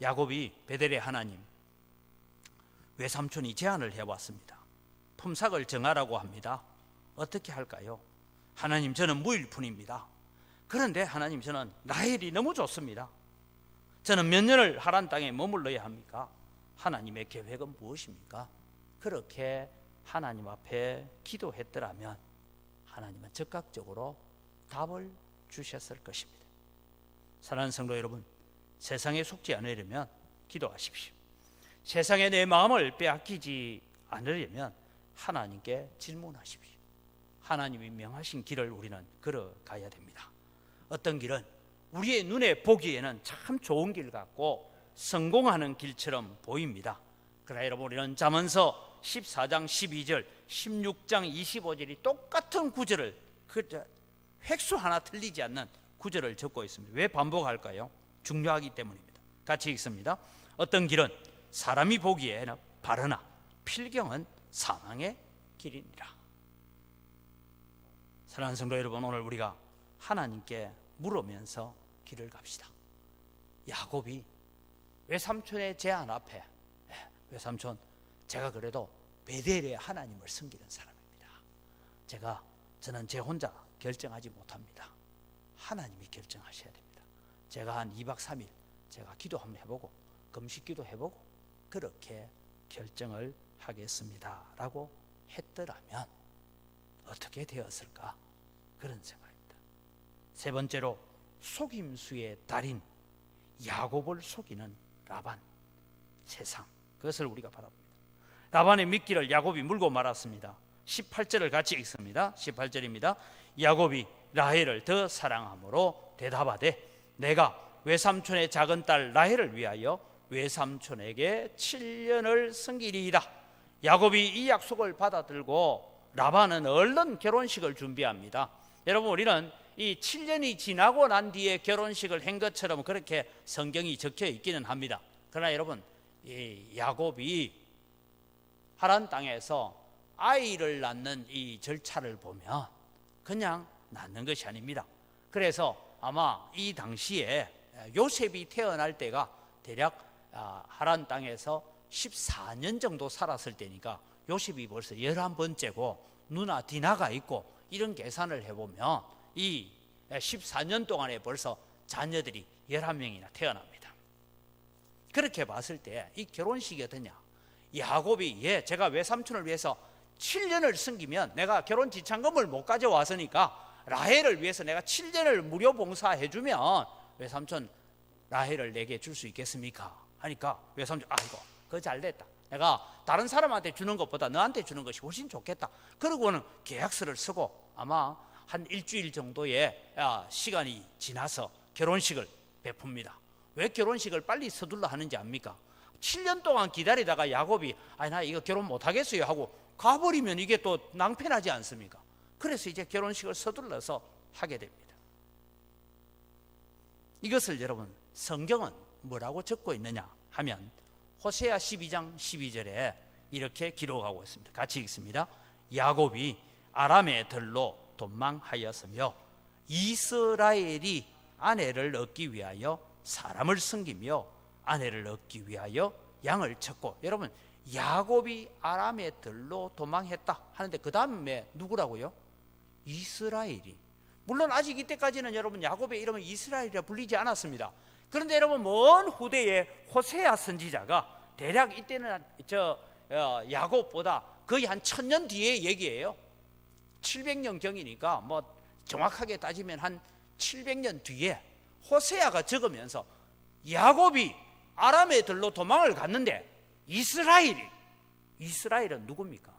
야곱이 베델의 하나님, 외삼촌이 제안을 해왔습니다. 품삯을 정하라고 합니다. 어떻게 할까요? 하나님, 저는 무일푼입니다. 그런데 하나님, 저는 라헬이 너무 좋습니다. 저는 몇 년을 하란 땅에 머물러야 합니까? 하나님의 계획은 무엇입니까? 그렇게 하나님 앞에 기도했더라면 하나님은 즉각적으로 답을 주셨을 것입니다. 사랑하는 성도 여러분, 세상에 속지 않으려면 기도하십시오. 세상에 내 마음을 빼앗기지 않으려면 하나님께 질문하십시오. 하나님이 명하신 길을 우리는 걸어가야 됩니다. 어떤 길은 우리의 눈에 보기에는 참 좋은 길 같고 성공하는 길처럼 보입니다. 그러나 여러분, 우리는 잠언서 14장 12절, 16장 25절이 똑같은 구절을, 획수 하나 틀리지 않는 구절을 적고 있습니다. 왜 반복할까요? 중요하기 때문입니다. 같이 읽습니다. 어떤 길은 사람이 보기에는 바르나 필경은 사망의 길이니라. 사랑하는 성도 여러분, 오늘 우리가 하나님께 물으면서 길을 갑시다. 야곱이 외삼촌의 제안 앞에, 외삼촌, 제가 그래도 베델의 하나님을 섬기는 사람입니다. 저는 제 혼자 결정하지 못합니다. 하나님이 결정하셔야 됩니다. 제가 한 2박 3일 제가 기도 한번 해보고 금식기도 해보고 그렇게 결정을 하겠습니다 라고 했더라면 어떻게 되었을까? 그런 생각입니다. 세 번째로, 속임수의 달인 야곱을 속이는 라반, 세상, 그것을 우리가 바라봅니다. 라반의 미끼를 야곱이 물고 말았습니다. 18절을 같이 읽습니다. 18절입니다. 야곱이 라헬을 더 사랑함으로 대답하되 내가 외삼촌의 작은 딸 라헬을 위하여 외삼촌에게 7년을 섬기리이다. 야곱이 이 약속을 받아들고 라반은 얼른 결혼식을 준비합니다. 여러분, 우리는 이 7년이 지나고 난 뒤에 결혼식을 한 것처럼 그렇게 성경이 적혀 있기는 합니다. 그러나 여러분, 이 야곱이 하란 땅에서 아이를 낳는 이 절차를 보면 그냥 낳는 것이 아닙니다. 그래서 아마 이 당시에 요셉이 태어날 때가 대략 하란 땅에서 14년 정도 살았을 때니까 요셉이 벌써 11번째고 누나 디나가 있고 이런 계산을 해보면 이 14년 동안에 벌써 자녀들이 11명이나 태어납니다. 그렇게 봤을 때 이 결혼식이 어떠냐? 야곱이 제가 외삼촌을 위해서 7년을 섬기면 내가 결혼 지참금을 못 가져왔으니까 라헬을 위해서 내가 7년을 무료 봉사해주면 외삼촌 라헬을 내게 줄 수 있겠습니까? 하니까 외삼촌, 아이고 그거 잘됐다. 내가 다른 사람한테 주는 것보다 너한테 주는 것이 훨씬 좋겠다. 그러고는 계약서를 쓰고 아마 한 일주일 정도의 시간이 지나서 결혼식을 베풉니다. 왜 결혼식을 빨리 서둘러 하는지 압니까? 7년 동안 기다리다가 야곱이 나 이거 결혼 못하겠어요 하고 가버리면 이게 또 낭패나지 않습니까? 그래서 이제 결혼식을 서둘러서 하게 됩니다. 이것을 여러분, 성경은 뭐라고 적고 있느냐 하면 호세아 12장 12절에 이렇게 기록하고 있습니다. 같이 읽습니다. 야곱이 아람의 들로 도망하였으며 이스라엘이 아내를 얻기 위하여 사람을 섬기며 아내를 얻기 위하여 양을 쳤고, 여러분, 야곱이 아람의 들로 도망했다 하는데 그 다음에 누구라고요? 이스라엘이. 물론 아직 이때까지는 여러분 야곱의 이름은 이스라엘이라 불리지 않았습니다. 그런데 여러분, 먼 후대에 호세아 선지자가 대략 이때는 야곱보다 거의 한 1000년 뒤의 얘기예요. 700년경이니까 뭐 정확하게 따지면 한 700년 뒤에 호세아가 적으면서 야곱이 아람의 들로 도망을 갔는데 이스라엘은 누굽니까?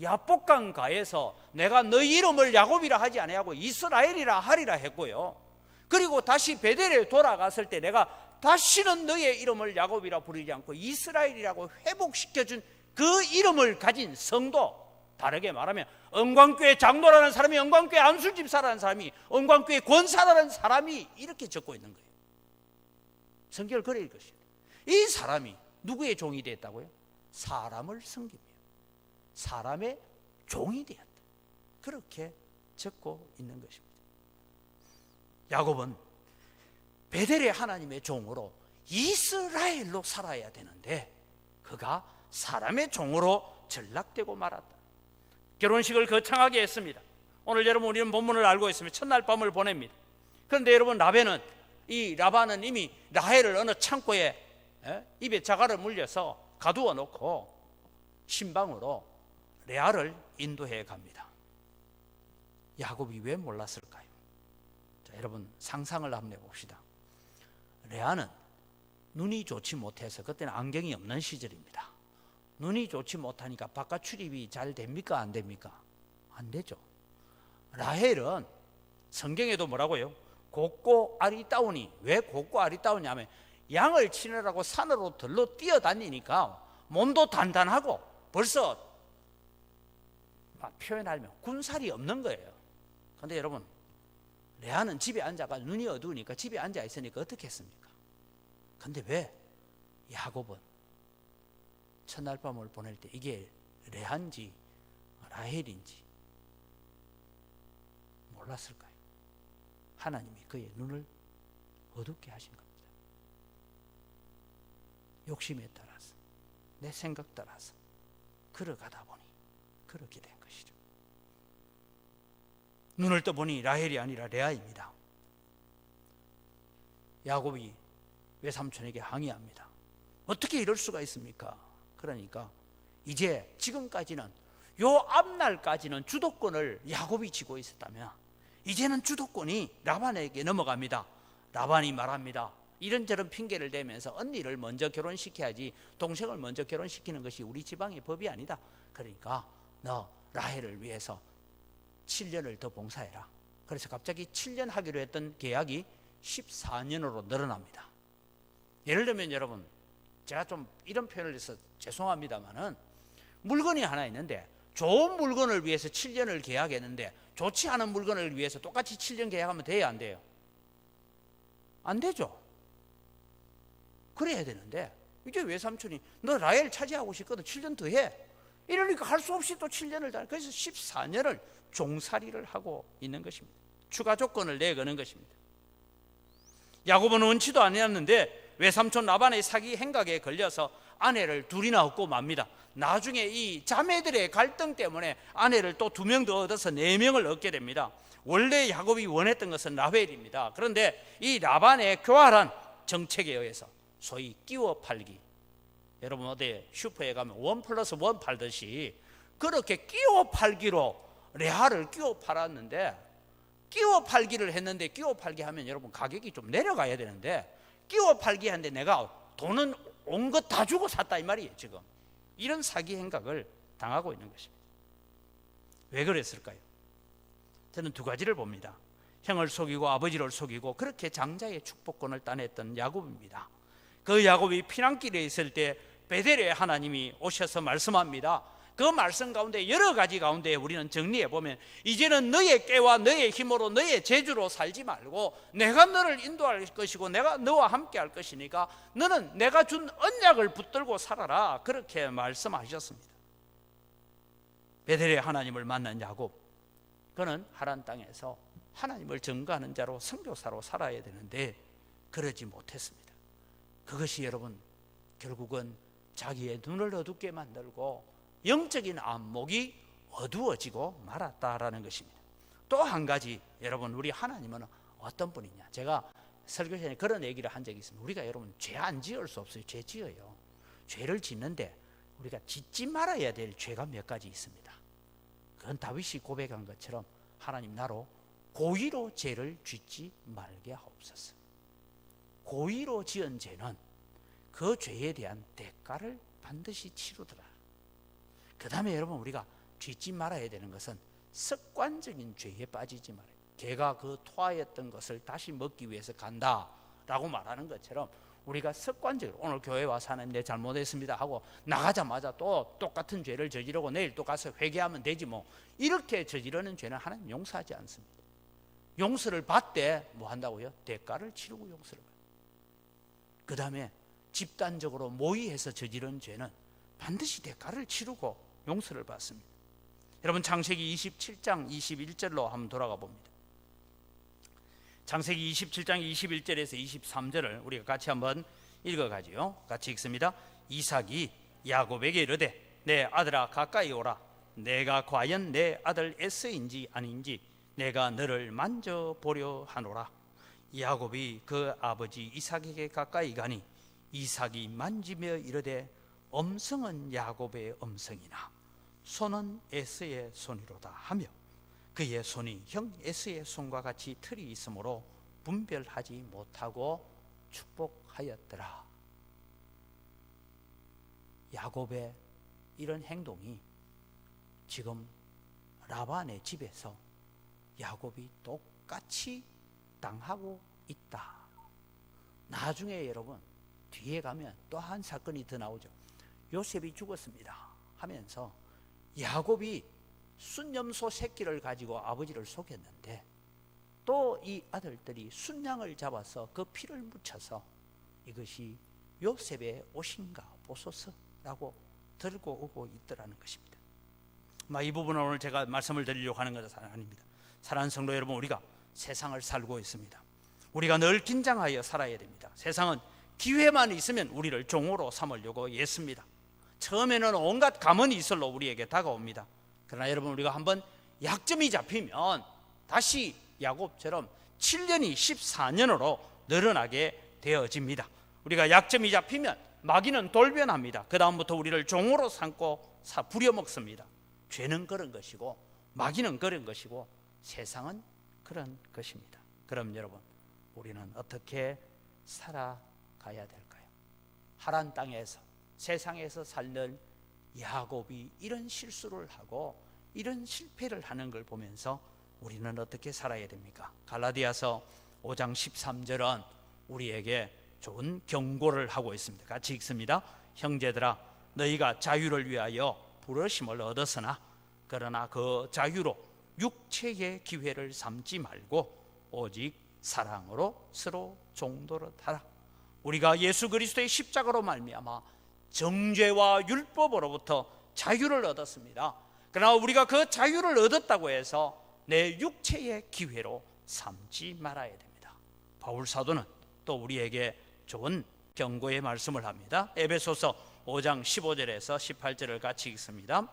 야복강가에서 내가 너희 이름을 야곱이라 하지 아니하고 이스라엘이라 하리라 했고요. 그리고 다시 베델에 돌아갔을 때 내가 다시는 너의 이름을 야곱이라 부르지 않고 이스라엘이라고 회복시켜준 그 이름을 가진 성도, 다르게 말하면 은광교회 장로라는 사람이, 은광교회 안술집사라는 사람이, 은광교회 권사라는 사람이 이렇게 적고 있는 거예요. 성경을 그래 읽으시오. 이 사람이 누구의 종이 되었다고요? 사람을 섬기며 사람의 종이 되었다. 그렇게 적고 있는 것입니다. 야곱은 베델의 하나님의 종으로 이스라엘로 살아야 되는데 그가 사람의 종으로 전락되고 말았다. 결혼식을 거창하게 했습니다. 오늘 여러분, 우리는 본문을 알고 있으면 첫날 밤을 보냅니다. 그런데 여러분, 라반은 이 라반은 이미 라헬을 어느 창고에 입에 자갈을 물려서 가두어 놓고 신방으로 레아를 인도해 갑니다. 야곱이 왜 몰랐을까요? 자, 여러분 상상을 한번 해봅시다. 레아는 눈이 좋지 못해서, 그때는 안경이 없는 시절입니다. 눈이 좋지 못하니까 바깥 출입이 잘 됩니까? 안 됩니까? 안 되죠. 라헬은 성경에도 뭐라고요? 곱고 아리따우니. 왜 곱고 아리따우냐 하면 양을 치느라고 산으로 들러 뛰어다니니까 몸도 단단하고 벌써 표현하면 군살이 없는 거예요. 그런데 여러분, 레아는 집에 앉아가 눈이 어두우니까 집에 앉아 있으니까 어떻게 했습니까? 근데 왜 야곱은 첫날 밤을 보낼 때 이게 레아인지 라헬인지 몰랐을까요? 하나님이 그의 눈을 어둡게 하신 겁니다. 욕심에 따라서, 내 생각 따라서 걸어가다 보니 그렇게 된 것이죠. 눈을 떠보니 라헬이 아니라 레아입니다. 야곱이 외삼촌에게 항의합니다. 어떻게 이럴 수가 있습니까? 그러니까 이제 지금까지는, 요 앞날까지는 주도권을 야곱이 쥐고 있었다면 이제는 주도권이 라반에게 넘어갑니다. 라반이 말합니다. 이런저런 핑계를 대면서 언니를 먼저 결혼시켜야지 동생을 먼저 결혼시키는 것이 우리 지방의 법이 아니다. 그러니까 너 라헬을 위해서 7년을 더 봉사해라. 그래서 갑자기 7년 하기로 했던 계약이 14년으로 늘어납니다. 예를 들면 여러분, 제가 좀 이런 표현을 해서 죄송합니다만은 물건이 하나 있는데 좋은 물건을 위해서 7년을 계약했는데 좋지 않은 물건을 위해서 똑같이 7년 계약하면 돼야 안 돼요? 안 되죠. 그래야 되는데 이제 외삼촌이 너 라헬 차지하고 싶거든 7년 더 해. 이러니까 할 수 없이 또 7년을 다, 그래서 14년을 종살이를 하고 있는 것입니다. 추가 조건을 내거는 것입니다. 야곱은 원치도 아니었는데 외삼촌 라반의 사기 행각에 걸려서 아내를 둘이나 얻고 맙니다. 나중에 이 자매들의 갈등 때문에 아내를 또 2명 더 얻어서 4명을 얻게 됩니다. 원래 야곱이 원했던 것은 라헬입니다. 그런데 이 라반의 교활한 정책에 의해서 소위 끼워 팔기, 여러분 어디 슈퍼에 가면 1+1 팔듯이 그렇게 끼워 팔기로 레아를 끼워 팔았는데, 끼워 팔기를 했는데, 끼워 팔기 하면 여러분 가격이 좀 내려가야 되는데 끼워 팔기 하는데 내가 돈은 온 것 다 주고 샀다 이 말이에요. 지금 이런 사기 행각을 당하고 있는 것입니다. 왜 그랬을까요? 저는 2가지를 봅니다. 형을 속이고 아버지를 속이고 그렇게 장자의 축복권을 따냈던 야곱입니다. 그 야곱이 피난길에 있을 때 베델에 하나님이 오셔서 말씀합니다. 그 말씀 가운데 여러 가지 가운데 우리는 정리해 보면, 이제는 너의 깨와 너의 힘으로 너의 재주로 살지 말고 내가 너를 인도할 것이고 내가 너와 함께 할 것이니까 너는 내가 준 언약을 붙들고 살아라, 그렇게 말씀하셨습니다. 베델에 하나님을 만난 야곱, 그는 하란 땅에서 하나님을 증거하는 자로 선교사로 살아야 되는데 그러지 못했습니다. 그것이 여러분 결국은 자기의 눈을 어둡게 만들고 영적인 안목이 어두워지고 말았다라는 것입니다. 또 한 가지, 여러분 우리 하나님은 어떤 분이냐, 제가 설교 전에 그런 얘기를 한 적이 있습니다. 우리가 여러분 죄 안 지을 수 없어요. 죄 지어요. 죄를 짓는데 우리가 짓지 말아야 될 죄가 몇 가지 있습니다. 그건 다윗이 고백한 것처럼 하나님 나로 고의로 죄를 짓지 말게 하옵소서. 고의로 지은 죄는 그 죄에 대한 대가를 반드시 치르더라. 그 다음에 여러분 우리가 짓지 말아야 되는 것은 습관적인 죄에 빠지지 말아요. 개가 그 토하였던 것을 다시 먹기 위해서 간다라고 말하는 것처럼 우리가 습관적으로 오늘 교회 와서 하나님 내 잘못했습니다 하고 나가자마자 또 똑같은 죄를 저지르고 내일 또 가서 회개하면 되지 뭐, 이렇게 저지르는 죄는 하나님 용서하지 않습니다. 용서를 받되 뭐 한다고요? 대가를 치르고 용서를 받아요. 그 다음에 집단적으로 모의해서 저지른 죄는 반드시 대가를 치르고 용서를 받습니다. 여러분 창세기 27장 21절로 한번 돌아가 봅니다. 창세기 27장 21절에서 23절을 우리가 같이 한번 읽어가지요. 같이 읽습니다. 이삭이 야곱에게 이르되 내 아들아 가까이 오라. 내가 과연 내 아들 에서인지 아닌지 내가 너를 만져보려 하노라. 야곱이 그 아버지 이삭에게 가까이 가니 이삭이 만지며 이르되 엄성은 야곱의 엄성이나 손은 에서의 손이로다 하며 그의 손이 형 에서의 손과 같이 틀이 있으므로 분별하지 못하고 축복하였더라. 야곱의 이런 행동이 지금 라반의 집에서 야곱이 똑같이 당하고 있다. 나중에 여러분 뒤에 가면 또 한 사건이 더 나오죠. 요셉이 죽었습니다 하면서 야곱이 순염소 새끼를 가지고 아버지를 속였는데 또 이 아들들이 순양을 잡아서 그 피를 묻혀서 이것이 요셉의 옷인가 보소서라고 들고 오고 있더라는 것입니다. 이 부분은 오늘 제가 말씀을 드리려고 하는 것은 아닙니다. 사랑하는 성도 여러분, 우리가 세상을 살고 있습니다. 우리가 늘 긴장하여 살아야 됩니다. 세상은 기회만 있으면 우리를 종으로 삼으려고 애씁니다. 처음에는 온갖 감언이 있을로 우리에게 다가옵니다. 그러나 여러분, 우리가 한번 약점이 잡히면 다시 야곱처럼 7년이 14년으로 늘어나게 되어집니다. 우리가 약점이 잡히면 마귀는 돌변합니다. 그 다음부터 우리를 종으로 삼고 부려먹습니다. 죄는 그런 것이고 마귀는 그런 것이고 세상은 그런 것입니다. 그럼 여러분, 우리는 어떻게 살아가야 될까요? 하란 땅에서 세상에서 살는 야곱이 이런 실수를 하고 이런 실패를 하는 걸 보면서 우리는 어떻게 살아야 됩니까? 갈라디아서 5장 13절은 우리에게 좋은 경고를 하고 있습니다. 같이 읽습니다. 형제들아, 너희가 자유를 위하여 부르심을 얻었으나 그러나 그 자유로 육체의 기회를 삼지 말고 오직 사랑으로 서로 종노릇하라. 우리가 예수 그리스도의 십자가로 말미암아 정죄와 율법으로부터 자유를 얻었습니다. 그러나 우리가 그 자유를 얻었다고 해서 내 육체의 기회로 삼지 말아야 됩니다. 바울 사도는 또 우리에게 좋은 경고의 말씀을 합니다. 에베소서 5장 15절에서 18절을 같이 읽습니다.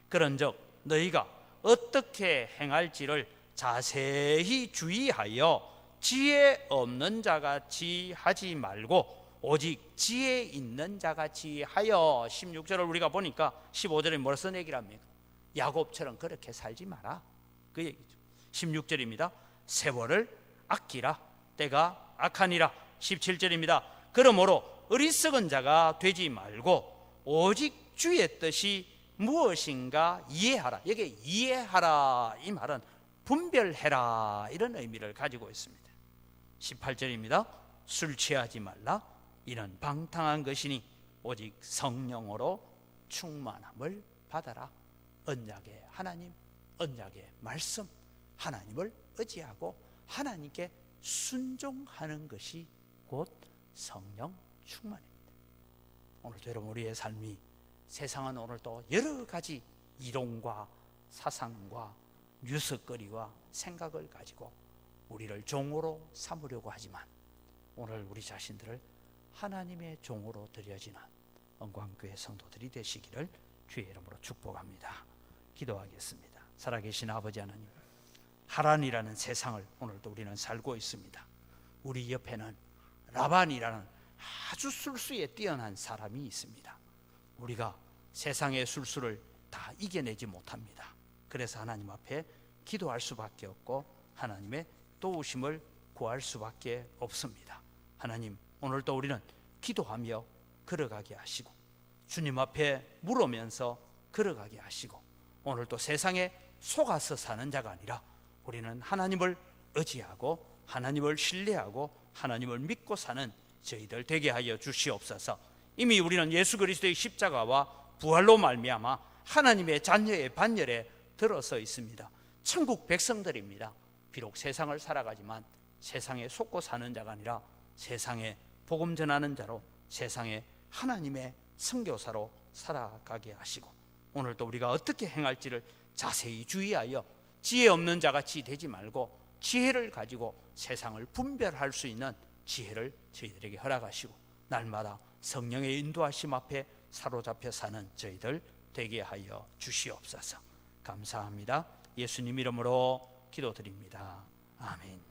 그런즉 너희가 어떻게 행할지를 자세히 주의하여 지혜 없는 자같이 하지 말고 오직 지혜 있는 자같이 하여. 16절을 우리가 보니까 15절에 무슨 얘기를 합니까? 야곱처럼 그렇게 살지 마라, 그 얘기죠. 16절입니다. 세월을 아끼라, 때가 악하니라. 17절입니다. 그러므로 어리석은 자가 되지 말고 오직 주의 뜻이 무엇인가 이해하라. 여기 이해하라 이 말은 분별해라 이런 의미를 가지고 있습니다. 18절입니다. 술 취하지 말라, 이는 방탕한 것이니 오직 성령으로 충만함을 받아라. 언약의 하나님, 언약의 말씀, 하나님을 의지하고 하나님께 순종하는 것이 곧 성령 충만입니다. 오늘도 여러분, 우리의 삶이, 세상은 오늘도 여러 가지 이론과 사상과 뉴스거리와 생각을 가지고 우리를 종으로 삼으려고 하지만 오늘 우리 자신들을 하나님의 종으로 드려지는 언광교회 성도들이 되시기를 주의 이름으로 축복합니다. 기도하겠습니다. 살아계신 아버지 하나님, 하란이라는 세상을 오늘도 우리는 살고 있습니다. 우리 옆에는 라반이라는 아주 술수에 뛰어난 사람이 있습니다. 우리가 세상의 술수를 다 이겨내지 못합니다. 그래서 하나님 앞에 기도할 수밖에 없고 하나님의 도우심을 구할 수밖에 없습니다. 하나님, 오늘도 우리는 기도하며 걸어가게 하시고 주님 앞에 물으면서 걸어가게 하시고 오늘도 세상에 속아서 사는 자가 아니라 우리는 하나님을 의지하고 하나님을 신뢰하고 하나님을 믿고 사는 저희들 되게 하여 주시옵소서. 이미 우리는 예수 그리스도의 십자가와 부활로 말미암아 하나님의 자녀의 반열에 들어서 있습니다. 천국 백성들입니다. 비록 세상을 살아가지만 세상에 속고 사는 자가 아니라 세상에 복음 전하는 자로, 세상에 하나님의 선교사로 살아가게 하시고 오늘도 우리가 어떻게 행할지를 자세히 주의하여 지혜 없는 자같이 되지 말고 지혜를 가지고 세상을 분별할 수 있는 지혜를 저희들에게 허락하시고 날마다 성령의 인도하심 앞에 사로잡혀 사는 저희들 되게 하여 주시옵소서. 감사합니다. 예수님 이름으로 기도드립니다. 아멘.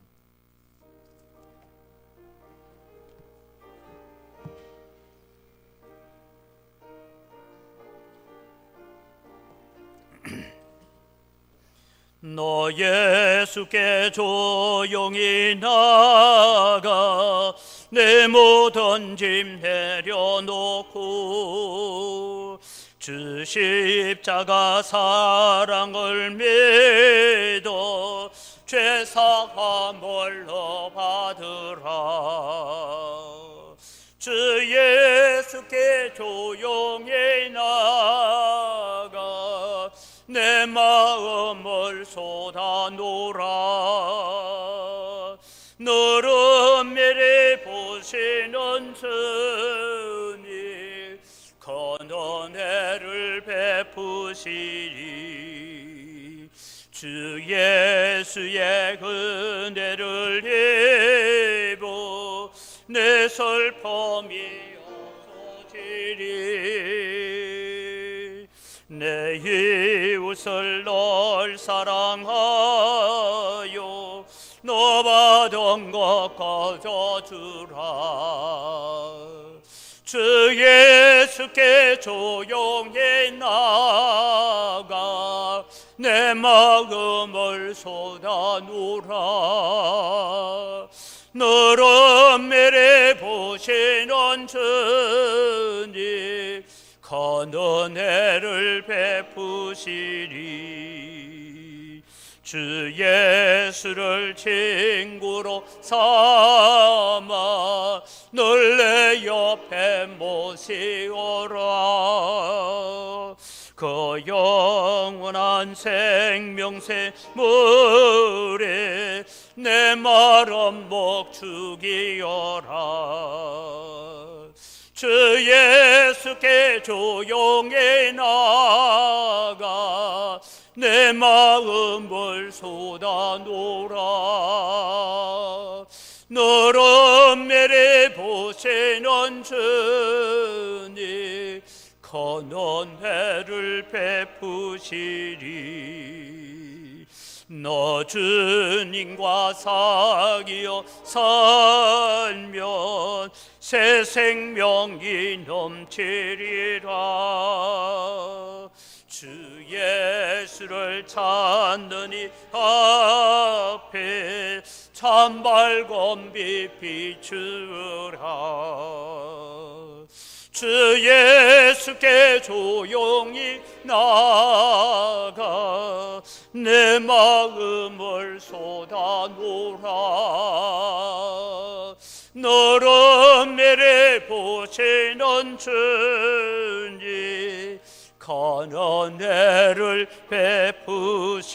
너 예수께 조용히 나가 내 모든 짐 내려놓고 주 십자가 사랑을 믿어 죄사함을 너 받으라. 주 예수께 조용히 나가 내 마음을 쏟아놓으라. 너를 미리 보시는 주님 큰 은혜를 베푸시리. 주 예수의 은혜를 입어 내 슬픔이 없어지리. 내 이웃을 널 사랑하여 너 받은 것 가져주라. 주 예수께 조용히 나가 내 마음을 쏟아놓으라. 너를 미리 보시는 주님 큰 은혜를 베푸시리. 주 예수를 친구로 삼아 늘 내 옆에 모시오라. 그 영원한 생명새 물에 내 마른 목 죽이어라. 주 예수께 조용히 나가 내 마음을 쏟아놓으라. 너를 미리 보시는 주님 큰 은혜를 베푸시리. 너 주님과 사귀어 살면 새 생명이 넘치리라. 주 예수를 찾는 이 앞에 참 밝은 빛 비추라. 주 예수께 조용히 나가 내 마음을 쏟아놓으라. 너를 미리 보시는 주님 큰 은혜를 베푸시리.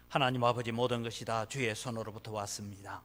하나님 아버지, 모든 것이 다 주의 손으로부터 왔습니다.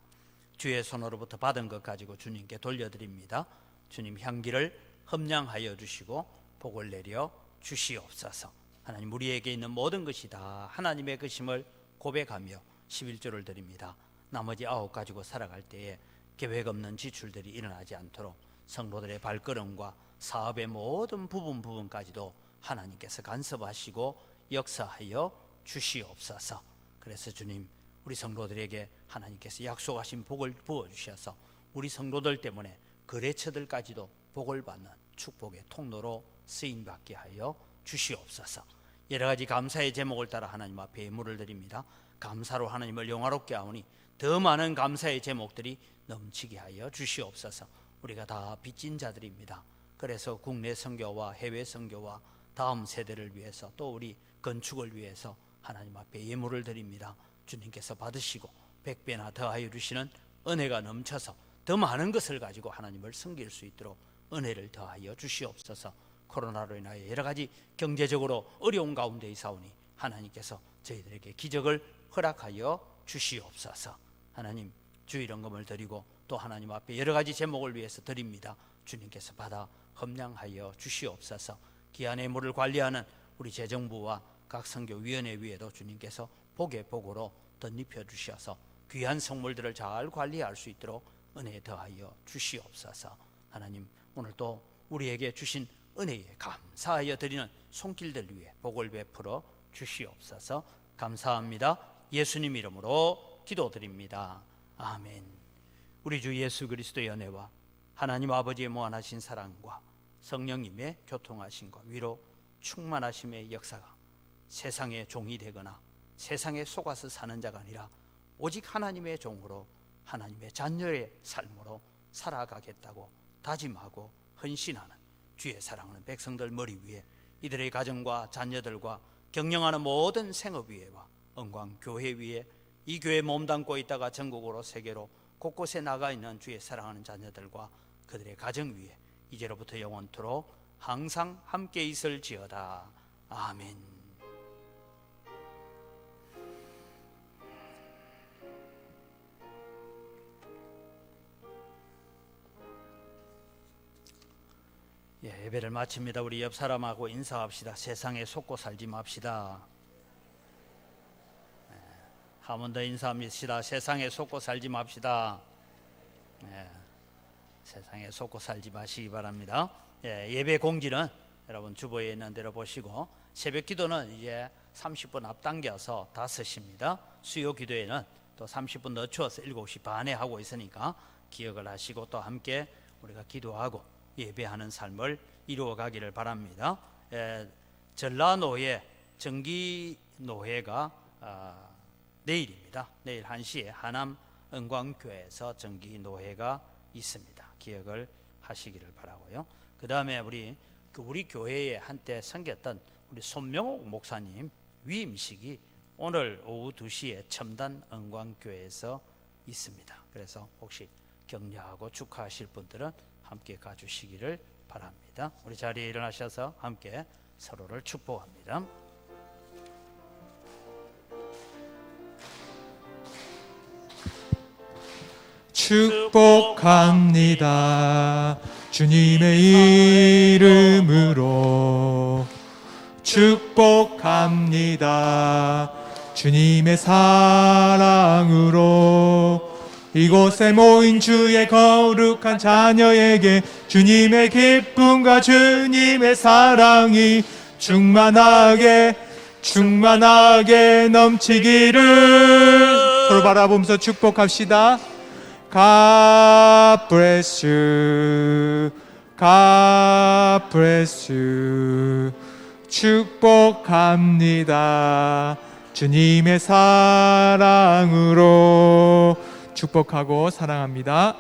주의 손으로부터 받은 것 가지고 주님께 돌려드립니다. 주님 향기를 험량하여 주시고 복을 내려 주시옵소서. 하나님, 우리에게 있는 모든 것이 다 하나님의 것임을 고백하며 11조를 드립니다. 나머지 9 가지고 살아갈 때에 계획 없는 지출들이 일어나지 않도록 성도들의 발걸음과 사업의 모든 부분까지도 하나님께서 간섭하시고 역사하여 주시옵소서. 그래서 주님, 우리 성도들에게 하나님께서 약속하신 복을 부어주셔서 우리 성도들 때문에 거래처들까지도 복을 받는 축복의 통로로 쓰임받게 하여 주시옵소서. 여러 가지 감사의 제목을 따라 하나님 앞에 예물을 드립니다. 감사로 하나님을 영화롭게 하오니 더 많은 감사의 제목들이 넘치게 하여 주시옵소서. 우리가 다 빚진 자들입니다. 그래서 국내 선교와 해외 선교와 다음 세대를 위해서 또 우리 건축을 위해서 하나님 앞에 예물을 드립니다. 주님께서 받으시고 100배나 더하여 주시는 은혜가 넘쳐서 더 많은 것을 가지고 하나님을 섬길 수 있도록 은혜를 더하여 주시옵소서. 코로나로 인하여 여러 가지 경제적으로 어려운 가운데 있사오니 하나님께서 저희들에게 기적을 허락하여 주시옵소서. 하나님, 주일헌금을 드리고 또 하나님 앞에 여러 가지 제목을 위해서 드립니다. 주님께서 받아 험량하여 주시옵소서. 기한의 물을 관리하는 우리 재정부와 각 선교위원회 위에도 주님께서 복의 복으로 덧입혀 주셔서 귀한 성물들을 잘 관리할 수 있도록 은혜 더하여 주시옵소서. 하나님, 오늘 또 우리에게 주신 은혜에 감사하여 드리는 손길들 위해 복을 베풀어 주시옵소서. 감사합니다. 예수님 이름으로 기도드립니다. 아멘. 우리 주 예수 그리스도의 은혜와 하나님 아버지의 무한하신 사랑과 성령님의 교통하심과 위로 충만하심의 역사가 세상의 종이 되거나 세상에 속아서 사는 자가 아니라 오직 하나님의 종으로 하나님의 자녀의 삶으로 살아가겠다고 다짐하고 헌신하는 주의 사랑하는 백성들 머리 위에 이들의 가정과 자녀들과 경영하는 모든 생업 위에와 은광교회 위에 이 교회에 몸담고 있다가 전국으로 세계로 곳곳에 나가 있는 주의 사랑하는 자녀들과 그들의 가정 위에 이제로부터 영원토록 항상 함께 있을지어다. 아멘. 예배를 마칩니다. 우리 옆 사람하고 인사합시다. 세상에 속고 살지 맙시다. 한 번 더 인사합시다. 세상에 속고 살지 맙시다. 세상에 속고 살지 마시기 바랍니다. 예배 공지는 여러분 주보에 있는 대로 보시고, 새벽 기도는 이제 30분 앞당겨서 5시입니다. 수요 기도회는 또 30분 늦춰서 7시 반에 하고 있으니까 기억을 하시고 또 함께 우리가 기도하고 예배하는 삶을 이루어가기를 바랍니다. 전라노회 정기노회가 내일입니다. 내일 1시에 하남 은광교회에서 정기노회가 있습니다. 기억을 하시기를 바라고요. 그 다음에 우리 교회에 한때 섬겼던 우리 손명옥 목사님 위임식이 오늘 오후 2시에 첨단 은광교회에서 있습니다. 그래서 혹시 격려하고 축하하실 분들은 함께 가주시기를 바랍니다. 우리 자리에 일어나셔서 함께 서로를 축복합니다. 축복합니다. 주님의 이름으로 축복합니다. 주님의 사랑으로 이곳에 모인 주의 거룩한 자녀에게 주님의 기쁨과 주님의 사랑이 충만하게 넘치기를 서로 바라보면서 축복합시다. God bless you. God bless you. 축복합니다. 주님의 사랑으로 축복하고 사랑합니다.